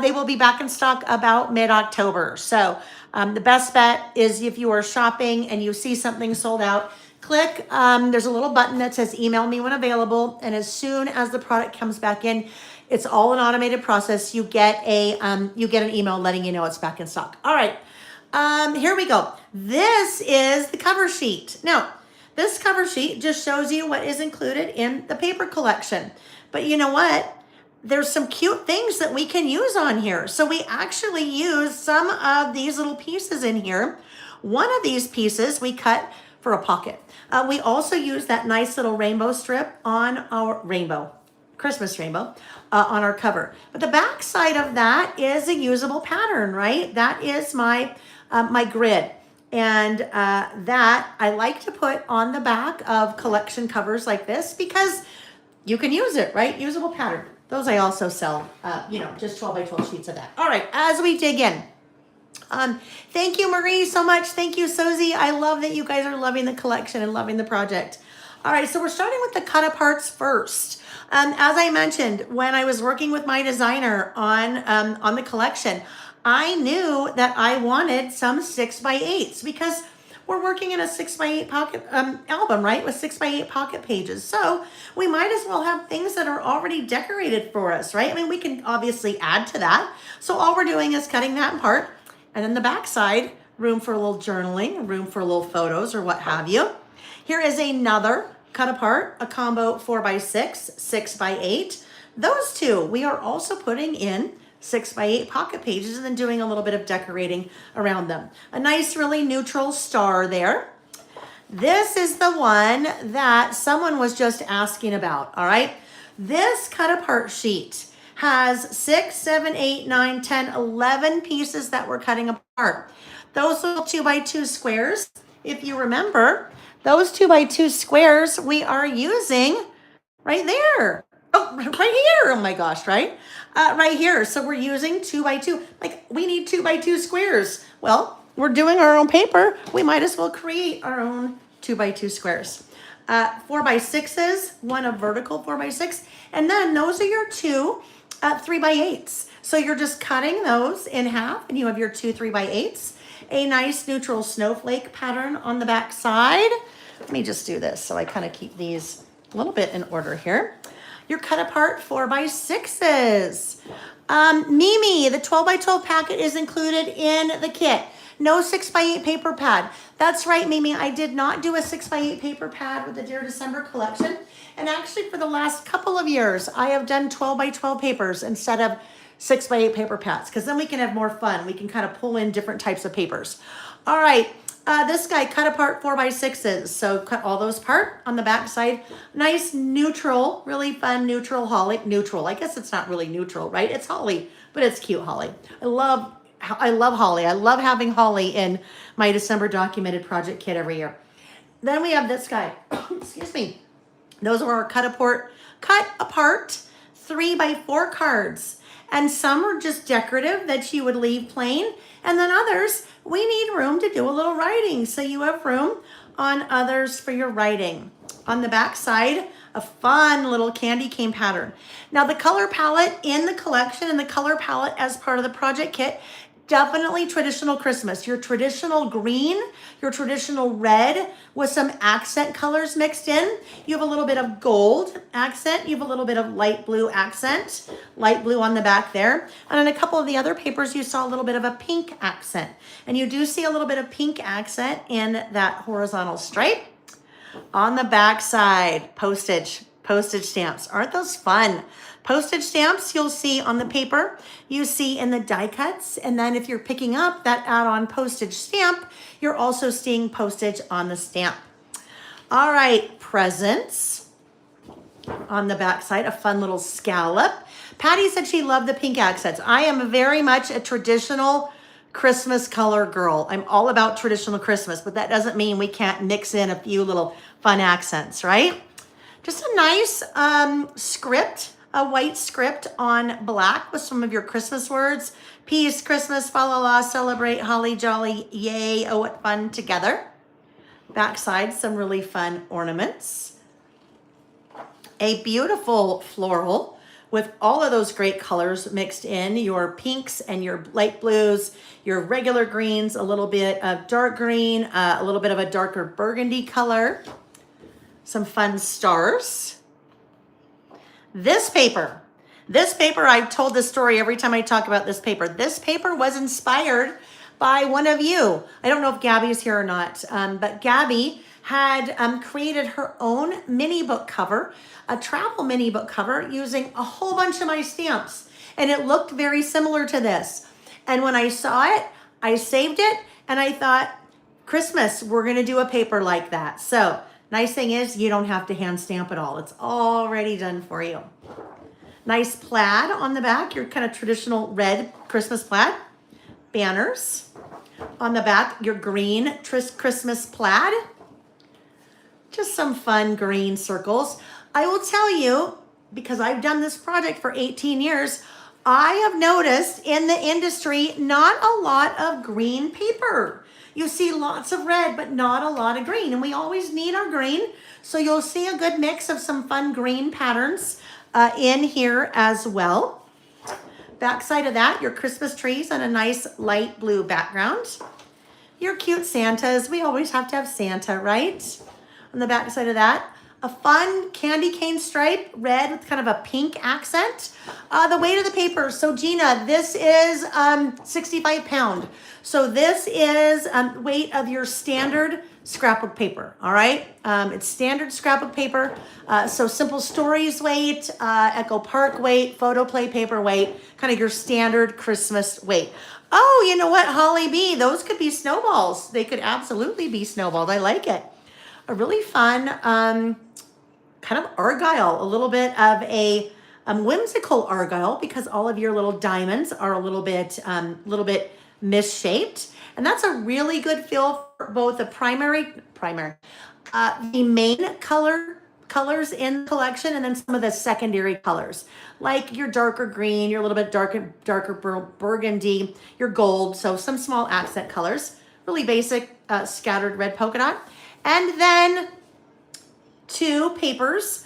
they will be back in stock about mid-October. So the best bet is if you are shopping and you see something sold out, click, there's a little button that says email me when available. And as soon as the product comes back in, it's all an automated process. You get an email letting you know it's back in stock. All right, here we go. This is the cover sheet. Now, this cover sheet just shows you what is included in the paper collection. But you know what? There's some cute things that we can use on here. So we actually use some of these little pieces in here. One of these pieces we cut for a pocket. We also use that nice little rainbow strip on our Christmas rainbow on our cover. But the back side of that is a usable pattern, right? That is my grid. And that I like to put on the back of collection covers like this because you can use it, right? Usable pattern. Those I also sell, just 12 by 12 sheets of that. All right, as we dig in. Thank you, Marie, so much. Thank you, Sozi. I love that you guys are loving the collection and loving the project. All right, so we're starting with the cut aparts first. As I mentioned, when I was working with my designer on the collection, I knew that I wanted some 6x8s because we're working in a 6x8 pocket album, right? With 6x8 pocket pages. So we might as well have things that are already decorated for us, right? I mean, we can obviously add to that. So all we're doing is cutting that apart. And then the back side, room for a little journaling, room for a little photos or what have you. Here is another cut apart, a combo 4x6, 6x8. Those two we are also putting in 6x8 pocket pages and then doing a little bit of decorating around them. A nice, really neutral star there. This is the one that someone was just asking about, all right? This cut apart sheet has 6, 7, 8, 9, 10, 11 pieces that we're cutting apart. Those little 2x2 squares, if you remember, those 2x2 squares we are using right there. Oh, right here. Oh my gosh, right? Right here. So we're using 2x2. Like we need 2x2 squares. Well, we're doing our own paper. We might as well create our own 2x2 squares. 4x6s, one a vertical 4x6. And then those are your two 3x8s. So you're just cutting those in half and you have your two 3x8s. A nice neutral snowflake pattern on the back side. Let me just do this so I kind of keep these a little bit in order here. Your cut apart 4x6s. Mimi, the 12x12 packet is included in the kit. No 6x8 paper pad. That's right, Mimi. I did not do a 6x8 paper pad with the Dear December collection. And actually, for the last couple of years, I have done 12x12 papers instead of 6x8 paper pads, because then we can have more fun. We can kind of pull in different types of papers. All right. This guy cut apart 4x6s. So cut all those apart on the back side. Nice neutral, really fun neutral holly. Neutral. I guess it's not really neutral, right? It's holly, but it's cute holly. I love holly. I love having holly in my December documented project kit every year. Then we have this guy. Excuse me. Those are our cut apart 3x4 cards. And some are just decorative that you would leave plain. And then others, we need room to do a little writing. So you have room on others for your writing. On the back side, a fun little candy cane pattern. Now the color palette in the collection and the color palette as part of the project kit, definitely traditional Christmas. Your traditional green, your traditional red with some accent colors mixed in. You have a little bit of gold accent. You have a little bit of light blue accent. Light blue on the back there. And on a couple of the other papers, you saw a little bit of a pink accent. And you do see a little bit of pink accent in that horizontal stripe. On the back side, postage stamps. Aren't those fun? Postage stamps you'll see on the paper, you see in the die cuts, and then if you're picking up that add-on postage stamp, you're also seeing postage on the stamp. All right, presents. On the back side, a fun little scallop. Patty said she loved the pink accents. I am very much a traditional Christmas color girl. I'm all about traditional Christmas, but that doesn't mean we can't mix in a few little fun accents, right? Just a nice script, a white script on black with some of your Christmas words. Peace, Christmas, fa la la, celebrate, holly jolly, yay, oh what fun together. Backside, some really fun ornaments. A beautiful floral with all of those great colors mixed in, your pinks and your light blues, your regular greens, a little bit of dark green, a little bit of a darker burgundy color, some fun stars. This paper, I've told this story every time I talk about this paper. This paper was inspired by one of you. I don't know if Gabby's here or not, but Gabby had created her own mini book cover, a travel mini book cover using a whole bunch of my stamps. And it looked very similar to this. And when I saw it, I saved it and I thought, Christmas, we're gonna do a paper like that. So nice thing is you don't have to hand stamp it all. It's already done for you. Nice plaid on the back, your kind of traditional red Christmas plaid. Banners. On the back, your green Christmas plaid. Just some fun green circles. I will tell you, because I've done this project for 18 years, I have noticed in the industry, not a lot of green paper. You see lots of red, but not a lot of green. And we always need our green. So you'll see a good mix of some fun green patterns in here as well. Backside of that, your Christmas trees on a nice light blue background. Your cute Santas. We always have to have Santa, right? On the back side of that, a fun candy cane stripe, red with kind of a pink accent. The weight of the paper. So Gina, this is 65 pound. So this is weight of your standard scrapbook paper, all right? It's standard scrapbook paper. So Simple Stories weight, Echo Park weight, Photo Play paper weight, kind of your standard Christmas weight. Oh, you know what, Holly B, those could be snowballs. They could absolutely be snowballs. I like it. A really fun kind of argyle, a little bit of a whimsical argyle because all of your little diamonds are a little bit misshaped. And that's a really good feel for both the the main colors in the collection and then some of the secondary colors, like your darker green, your little bit darker burgundy, your gold. So some small accent colors, really basic scattered red polka dot. And then two papers,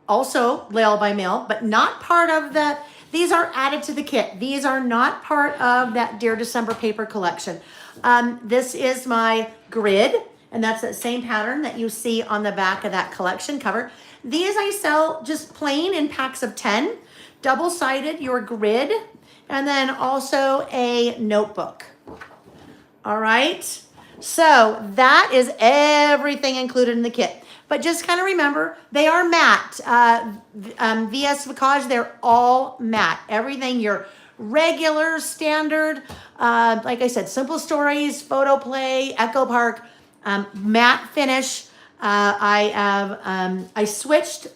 also mail by mail, but not part of the, these are added to the kit. These are not part of that Dear December paper collection. This is my grid, and that's the same pattern that you see on the back of that collection cover. These I sell just plain in packs of 10, double-sided, your grid, and then also a notebook. All right. So that is everything included in the kit. But just kind of remember, they are matte. VS Vicage, they're all matte. Everything, your regular, standard, like I said, Simple Stories, Photo Play, Echo Park, matte finish. I switched,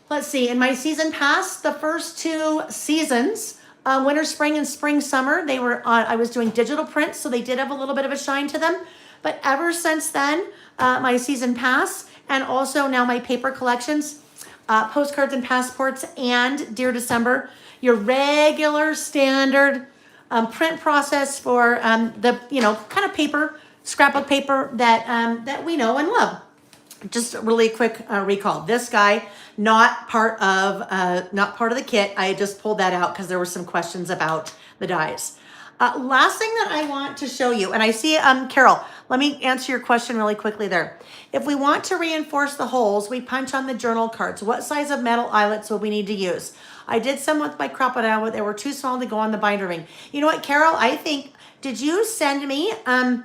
let's see, in my season pass, the first 2 seasons, winter, spring, and spring, summer, they were on, I was doing digital prints, so they did have a little bit of a shine to them. But ever since then, my season pass, and also now my paper collections, postcards and passports, and Dear December, your regular standard print process for the, kind of paper, scrapbook paper that we know and love. Just a really quick recall. This guy, not part of the kit. I just pulled that out because there were some questions about the dies. Last thing that I want to show you, and I see Carol, let me answer your question really quickly there. If we want to reinforce the holes, we punch on the journal cards. What size of metal eyelets will we need to use? I did some with my crocodile, but they were too small to go on the binder ring. You know what, Carol? I think, did you send me, I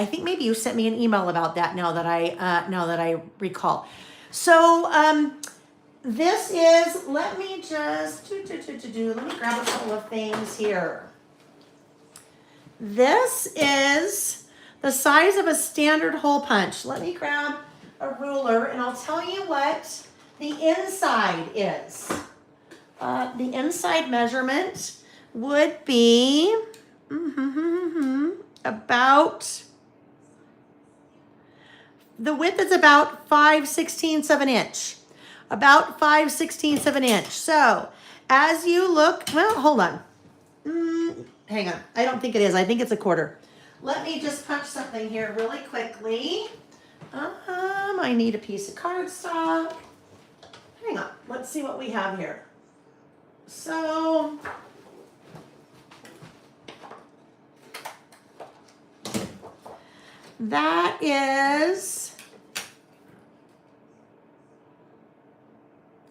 think maybe you sent me an email about that now that I recall. So this is, let me just, let me grab a couple of things here. This is the size of a standard hole punch. Let me grab a ruler and I'll tell you what the inside is. The inside measurement would be about, the width is about 5/16 of an inch. About 5/16 of an inch. So as you look, well, hold on. Hang on. I don't think it is. I think it's a quarter. Let me just punch something here really quickly. I need a piece of cardstock. Hang on. Let's see what we have here. So that is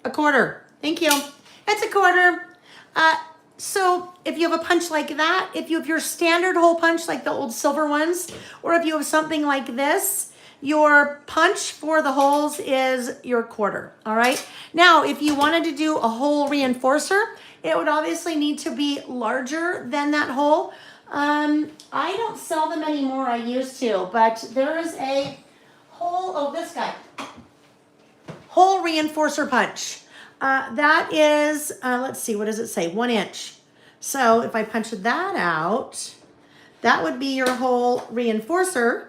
a quarter. Thank you. It's a quarter. So if you have a punch like that, if you have your standard hole punch like the old silver ones, or if you have something like this, your punch for the holes is your quarter. All right. Now, if you wanted to do a hole reinforcer, it would obviously need to be larger than that hole. I don't sell them anymore. I used to, but there is a hole, oh, this guy, hole reinforcer punch. That is, let's see, what does it say? 1 inch. So if I punch that out, that would be your hole reinforcer.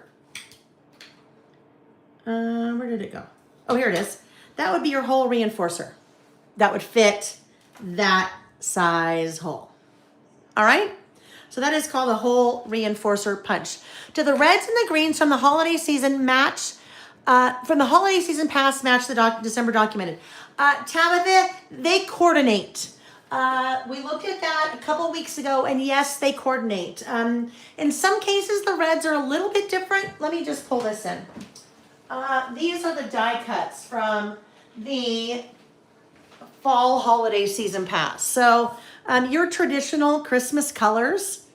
Where did it go? Oh, here it is. That would be your hole reinforcer. That would fit that size hole. All right? So that is called a hole reinforcer punch. Do the reds and the greens from the holiday season match, from the holiday season past match the December documented? Tabitha, they coordinate. We looked at that a couple weeks ago, and yes, they coordinate. In some cases, the reds are a little bit different. Let me just pull this in. These are the die cuts from the fall holiday season pass. So your traditional Christmas colors,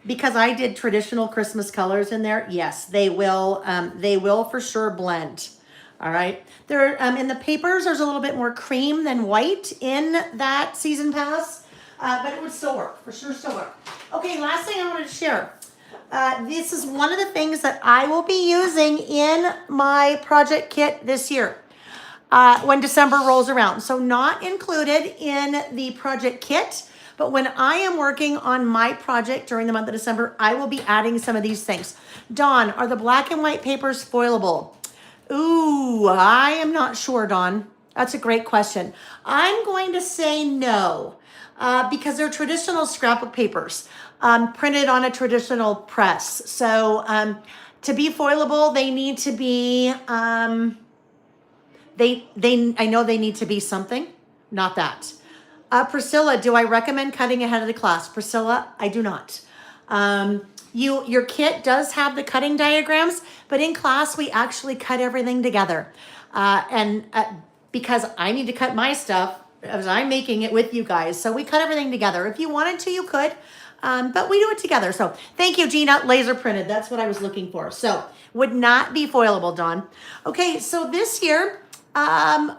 because I did traditional Christmas colors in there, yes, they will for sure blend. All right. There, in the papers, there's a little bit more cream than white in that season pass, but it would still work, for sure still work. Okay, last thing I wanted to share. This is one of the things that I will be using in my project kit this year when December rolls around. So not included in the project kit, but when I am working on my project during the month of December, I will be adding some of these things. Dawn, are the black and white papers foilable? Ooh, I am not sure, Dawn. That's a great question. I'm going to say no, because they're traditional scrapbook papers, printed on a traditional press. So to be foilable, they need to be, I know they need to be something, not that. Priscilla, do I recommend cutting ahead of the class? Priscilla, I do not. Your kit does have the cutting diagrams, but in class, we actually cut everything together. Because I need to cut my stuff as I'm making it with you guys. So we cut everything together. If you wanted to, you could. But we do it together. So thank you, Gina. Laser printed. That's what I was looking for. So would not be foilable, Dawn. Okay, so this year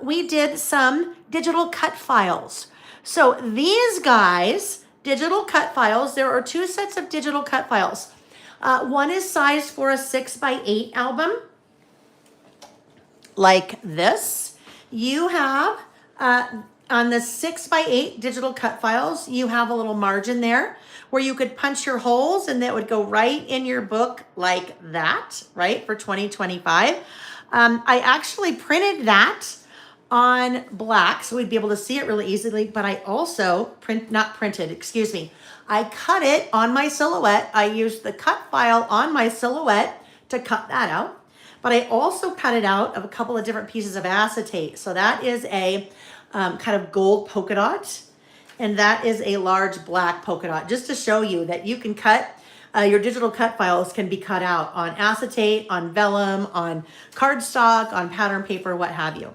we did some digital cut files. So these guys, digital cut files, there are 2 sets of digital cut files. One is sized for a 6x8 album, like this. You have, on the 6x8 digital cut files, you have a little margin there where you could punch your holes and that would go right in your book like that, right, for 2025. I actually printed that on black so we'd be able to see it really easily, but I also I cut it on my silhouette. I used the cut file on my silhouette to cut that out, but I also cut it out of a couple of different pieces of acetate. So that is a kind of gold polka dot, and that is a large black polka dot, just to show you that you can cut, your digital cut files can be cut out on acetate, on vellum, on cardstock, on pattern paper, what have you.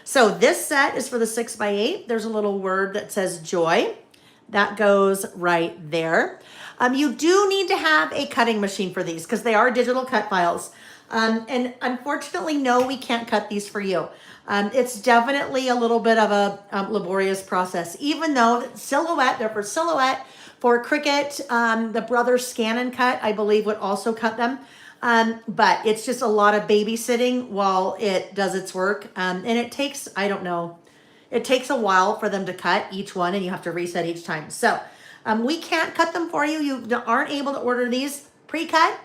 So this set is for the 6x8. There's a little word that says joy. That goes right there. You do need to have a cutting machine for these because they are digital cut files. And unfortunately, no, we can't cut these for you. It's definitely a little bit of a laborious process, even though silhouette, they're for silhouette, for Cricut, the Brothers Scan and Cut, I believe would also cut them. But it's just a lot of babysitting while it does its work. And it takes, I don't know, it takes a while for them to cut each one and you have to reset each time. So we can't cut them for you. You aren't able to order these pre-cut,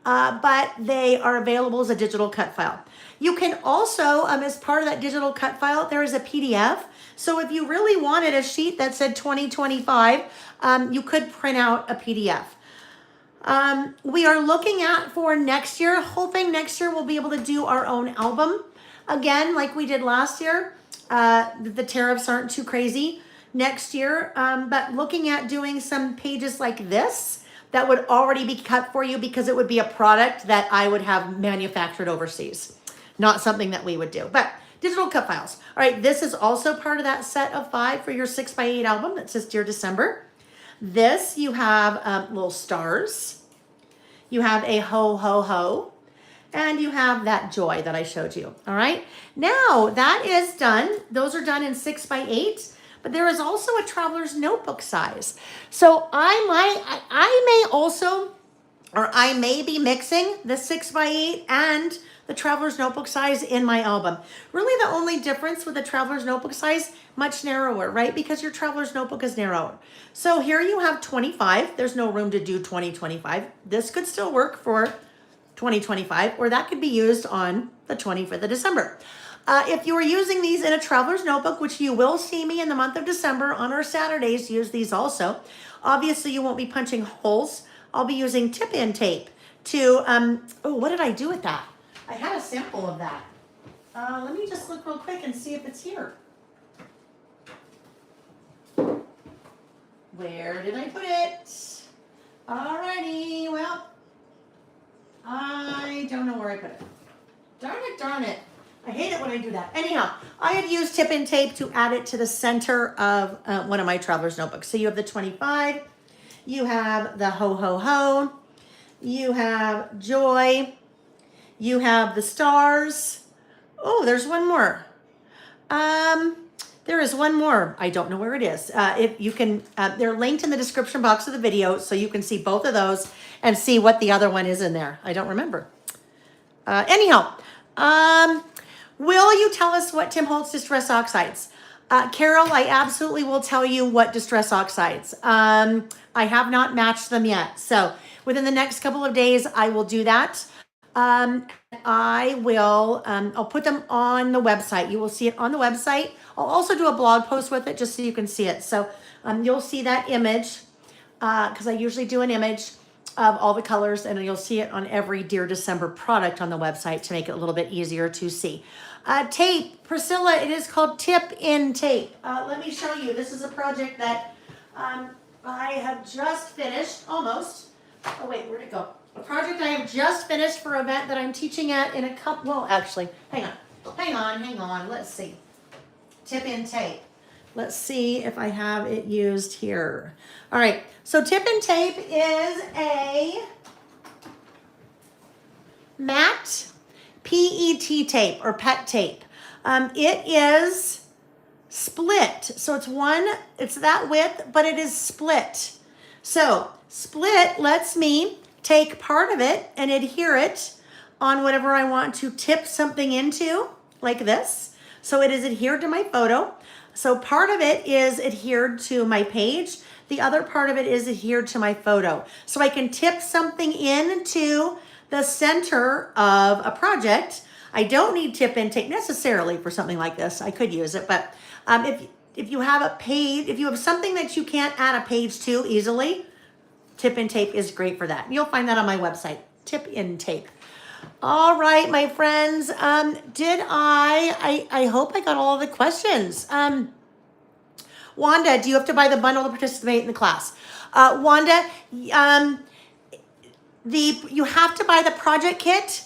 but they are available as a digital cut file. You can also, as part of that digital cut file, there is a PDF. So if you really wanted a sheet that said 2025, you could print out a PDF. We are looking at for next year, hoping next year we'll be able to do our own album. Again, like we did last year, the tariffs aren't too crazy next year, but looking at doing some pages like this that would already be cut for you because it would be a product that I would have manufactured overseas, not something that we would do, but digital cut files. All right, this is also part of that set of 5 for your 6x8 album that says Dear December. This, you have little stars, you have a ho, ho, ho, and you have that joy that I showed you, all right? Now, that is done. Those are done in 6x8, but there is also a traveler's notebook size. So I may also, or I may be mixing the 6x8 and the traveler's notebook size in my album. Really the only difference with the traveler's notebook size, much narrower, right? Because your traveler's notebook is narrower. So here you have 25. There's no room to do 2025. This could still work for 2025, or that could be used on the 25th of December. If you are using these in a traveler's notebook, which you will see me in the month of December on our Saturdays use these also, obviously you won't be punching holes. I'll be using tip-in tape to, oh, what did I do with that? I had a sample of that. Let me just look real quick and see if it's here. Where did I put it? Alrighty, well, I don't know where I put it. Darn it. I hate it when I do that. Anyhow, I had used tip-in tape to add it to the center of one of my traveler's notebooks. So you have the 25, you have the ho, ho, ho, you have joy, you have the stars. Oh, there's one more. There is one more. I don't know where it is. If you can, they're linked in the description box of the video, so you can see both of those and see what the other one is in there. I don't remember. Anyhow, will you tell us what Tim Holtz Distress Oxides? Carol, I absolutely will tell you what Distress Oxides. I have not matched them yet. So within the next couple of days, I will do that. I will, I'll put them on the website. You will see it on the website. I'll also do a blog post with it just so you can see it. So you'll see that image because I usually do an image of all the colors, and you'll see it on every Dear December product on the website to make it a little bit easier to see. Tape, Priscilla, it is called tip-in tape. Let me show you. This is a project that I have just finished, almost. Oh wait, where'd it go? A project I have just finished for an event that I'm teaching at in a couple, well, actually, hang on, let's see. Tip-in tape. Let's see if I have it used here. All right, so tip and tape is a matte PET tape or PET tape. It is split. So it's that width, but it is split. So split lets me take part of it and adhere it on whatever I want to tip something into, like this. So it is adhered to my photo. So part of it is adhered to my page. The other part of it is adhered to my photo. So I can tip something into the center of a project. I don't need tip and tape necessarily for something like this. I could use it, but if you have a page, if you have something that you can't add a page to easily, tip and tape is great for that. You'll find that on my website, tip and tape. All right, my friends. I hope I got all the questions. Wanda, do you have to buy the bundle to participate in the class? Wanda, you have to buy the project kit,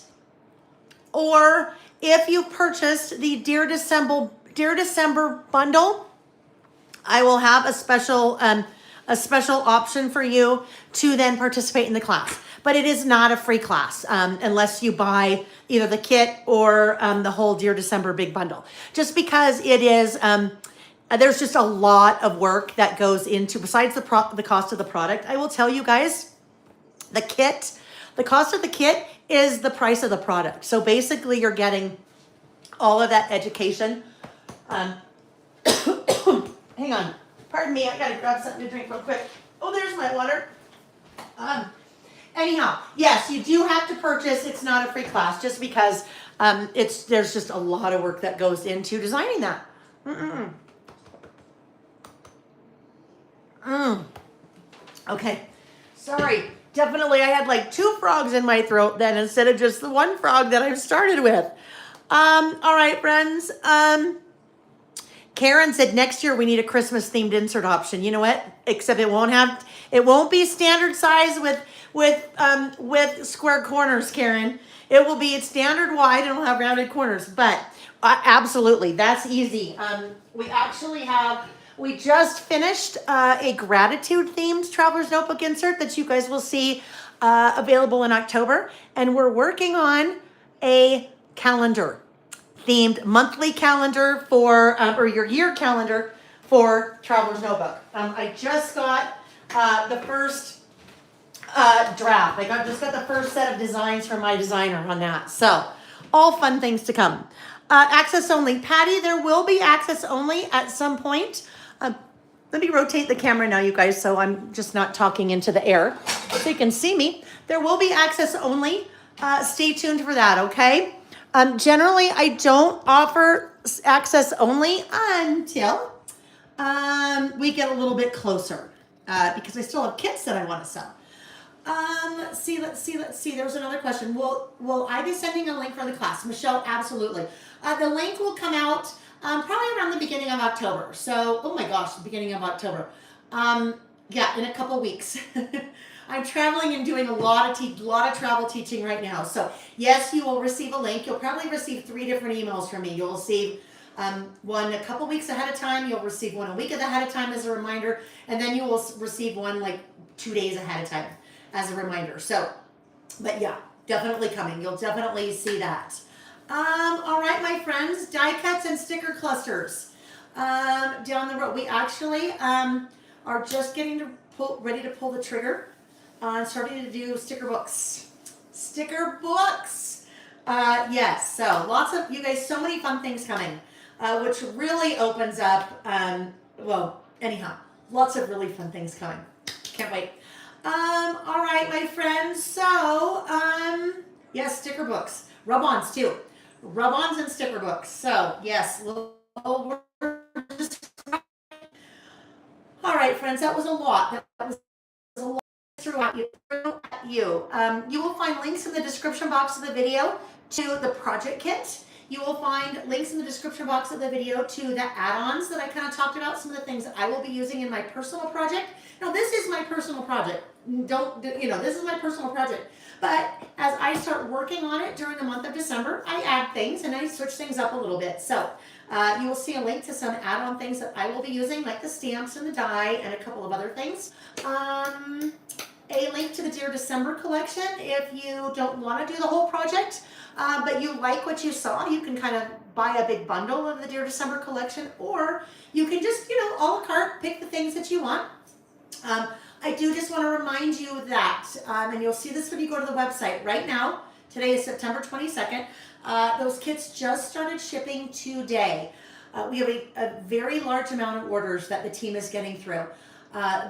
or if you purchased the Dear December bundle, I will have a special option for you to then participate in the class. But it is not a free class unless you buy either the kit or the whole Dear December big bundle. Just because it is, there's just a lot of work that goes into, besides the cost of the product. I will tell you guys, the cost of the kit is the price of the product. So basically you're getting all of that education. Hang on, pardon me, I gotta grab something to drink real quick. Oh, there's my water. Anyhow, yes, you do have to purchase. It's not a free class just because there's just a lot of work that goes into designing that. Okay, sorry. Definitely, I had like 2 frogs in my throat then instead of just the 1 frog that I've started with. All right, friends. Karen said next year we need a Christmas themed insert option. You know what? Except it won't be standard size with square corners, Karen. It will be standard wide and it'll have rounded corners. But absolutely, that's easy. We just finished a gratitude themed traveler's notebook insert that you guys will see available in October. And we're working on a calendar themed monthly calendar for, or your year calendar for traveler's notebook. I just got the first draft. I just got the first set of designs from my designer on that. So all fun things to come. Access only. Patty, there will be access only at some point. Let me rotate the camera now, you guys, so I'm just not talking into the air, so you can see me. There will be access only. Stay tuned for that, okay? Generally, I don't offer access only until we get a little bit closer because I still have kits that I want to sell. Let's see. There was another question. Will I be sending a link for the class? Michelle, absolutely. The link will come out probably around the beginning of October. So, oh my gosh, the beginning of October. Yeah, in a couple weeks. I'm traveling and doing a lot of travel teaching right now. So yes, you will receive a link. You'll probably receive 3 different emails from me. You'll receive one a couple weeks ahead of time. You'll receive one a week ahead of time as a reminder. And then you will receive one like 2 days ahead of time as a reminder. So, but yeah, definitely coming. You'll definitely see that. All right, my friends, die cuts and sticker clusters down the road. We actually are just getting ready to pull the trigger on starting to do sticker books. Sticker books. Yes, so lots of, you guys, so many fun things coming, which really opens up, well, anyhow, lots of really fun things coming. Can't wait. All right, my friends, so, yes, sticker books. Rub-ons, too. Rub-ons and sticker books. So, yes, little words. All right, friends, that was a lot. That was a lot throughout you. You will find links in the description box of the video to the project kit. You will find links in the description box of the video to the add-ons that I kind of talked about, some of the things that I will be using in my personal project. Now, this is my personal project. This is my personal project. But as I start working on it during the month of December, I add things and I switch things up a little bit. So you will see a link to some add-on things that I will be using, like the stamps and the die and a couple of other things. A link to the Dear December collection if you don't want to do the whole project, but you like what you saw. You can kind of buy a big bundle of the Dear December collection, or you can just, a la carte, pick the things that you want. I do just want to remind you that, and you'll see this when you go to the website right now. Today is September 22nd. Those kits just started shipping today. We have a very large amount of orders that the team is getting through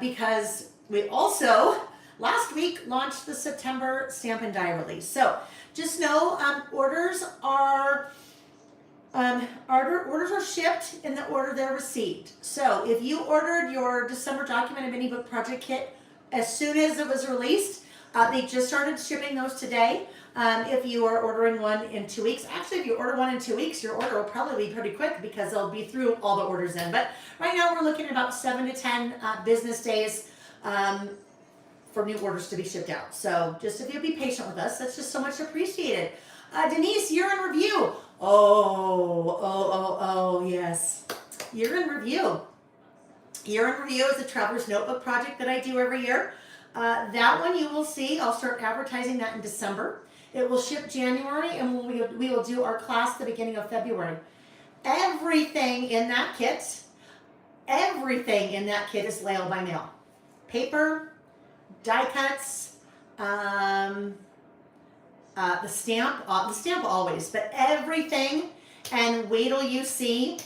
because we also last week launched the September stamp and die release. So just know orders are shipped in the order they're received. So if you ordered your December document and mini book project kit as soon as it was released, they just started shipping those today. If you are ordering one in 2 weeks, actually if you order one in 2 weeks, your order will probably be pretty quick because they'll be through all the orders in. But right now we're looking at about 7 to 10 business days for new orders to be shipped out. So just if you'll be patient with us, that's just so much appreciated. Denise, year in review. Oh, yes. Year in review. Year in review is a traveler's notebook project that I do every year. That one you will see, I'll start advertising that in December. It will ship January, and we will do our class the beginning of February. Everything in that kit is layout by mail. Paper, die cuts, the stamp always, but everything, and wait till you see,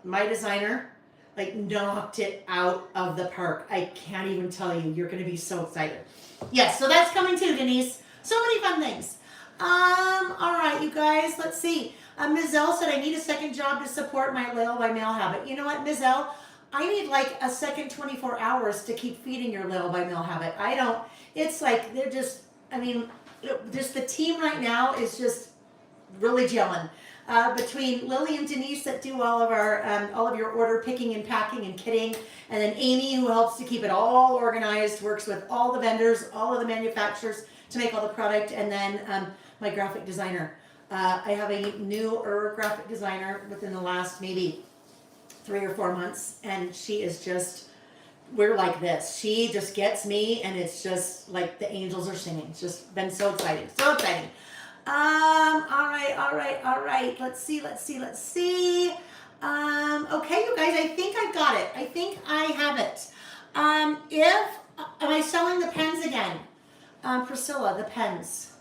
my designer knocked it out of the park. I can't even tell you. You're going to be so excited. Yes, so that's coming too, Denise. So many fun things. All right, you guys, let's see. Ms. L said, I need a second job to support my layout by mail habit. You know what, Ms. L? I need a second 24 hours to keep feeding your layout by mail habit. I don't. It's they're just, just the team right now is just really gelling. Between Lily and Denise that do all of your order picking and packing and kitting, and then Amy who helps to keep it all organized, works with all the vendors, all of the manufacturers to make all the product, and then my graphic designer. I have a newer graphic designer within the last maybe 3 or 4 months, and she is just, we're like this. She just gets me, and it's just like the angels are singing. It's just been so exciting, so exciting. All right. Let's see. Okay, you guys, I think I've got it. I think I have it. Am I selling the pens again? Priscilla, the pens.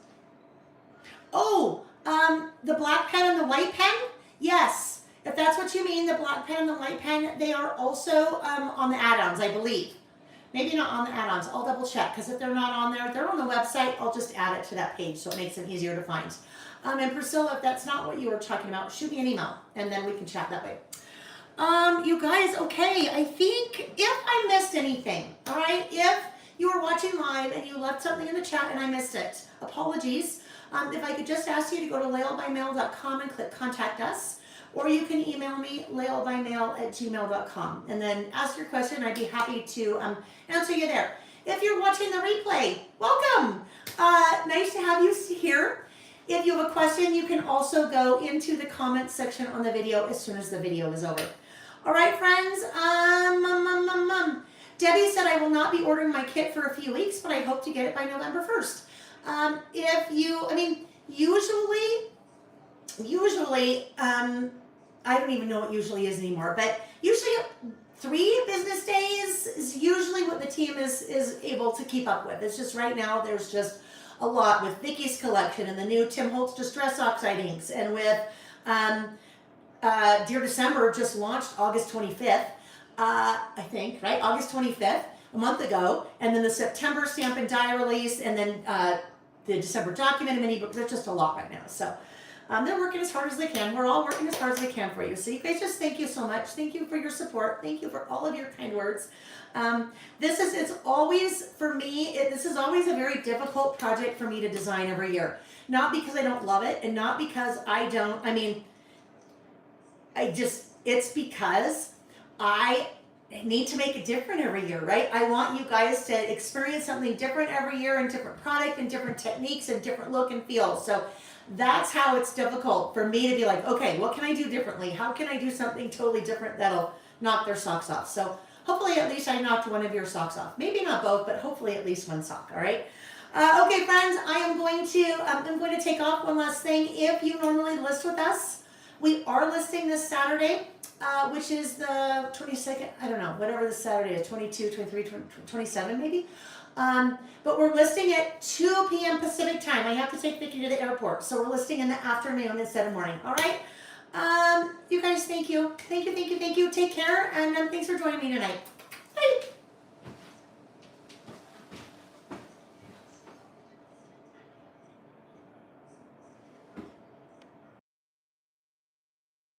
Oh, the black pen and the white pen? Yes. If that's what you mean, the black pen and the white pen, they are also on the add-ons, I believe. Maybe not on the add-ons. I'll double check, because if they're not on there, they're on the website. I'll just add it to that page so it makes them easier to find. And Priscilla, if that's not what you were talking about, shoot me an email, and then we can chat that way. You guys, okay, I think if I missed anything, all right, if you were watching live and you left something in the chat and I missed it, apologies. If I could just ask you to go to layoutbymail.com and click Contact Us. Or you can email me, layoutbymail@gmail.com, and then ask your question. I'd be happy to answer you there. If you're watching the replay, welcome. Nice to have you here. If you have a question, you can also go into the comments section on the video as soon as the video is over. All right, friends. Debbie said, I will not be ordering my kit for a few weeks, but I hope to get it by November 1st. Usually, I don't even know what usually is anymore, but usually 3 business days is usually what the team is able to keep up with. It's just right now there's just a lot with Vicky's collection and the new Tim Holtz Distress Oxide inks, and with Dear December just launched August 25th, I think, right? August 25th, a month ago, and then the September stamp and die release, and then the December document and mini book. There's just a lot right now. So They're working as hard as they can. We're all working as hard as we can for you. So you guys just thank you so much. Thank you for your support. Thank you for all of your kind words. It's always, for me, this is always a very difficult project for me to design every year. Not because I don't love it and not because it's because I need to make it different every year, right? I want you guys to experience something different every year and different product and different techniques and different look and feel. So that's how it's difficult for me to be like, okay, what can I do differently? How can I do something totally different that'll knock their socks off? So hopefully at least I knocked one of your socks off. Maybe not both, but hopefully at least one sock, all right? Okay, friends, I'm going to take off one last thing. If you normally list with us, we are listing this Saturday, which is the 22nd, I don't know, whatever the Saturday is, 22, 23, 27 maybe. But we're listing at 2 p.m. Pacific time. I have to take Vicky to the airport, so we're listing in the afternoon instead of morning, all right? You guys, thank you. Thank you. Take care, and thanks for joining me tonight. Bye.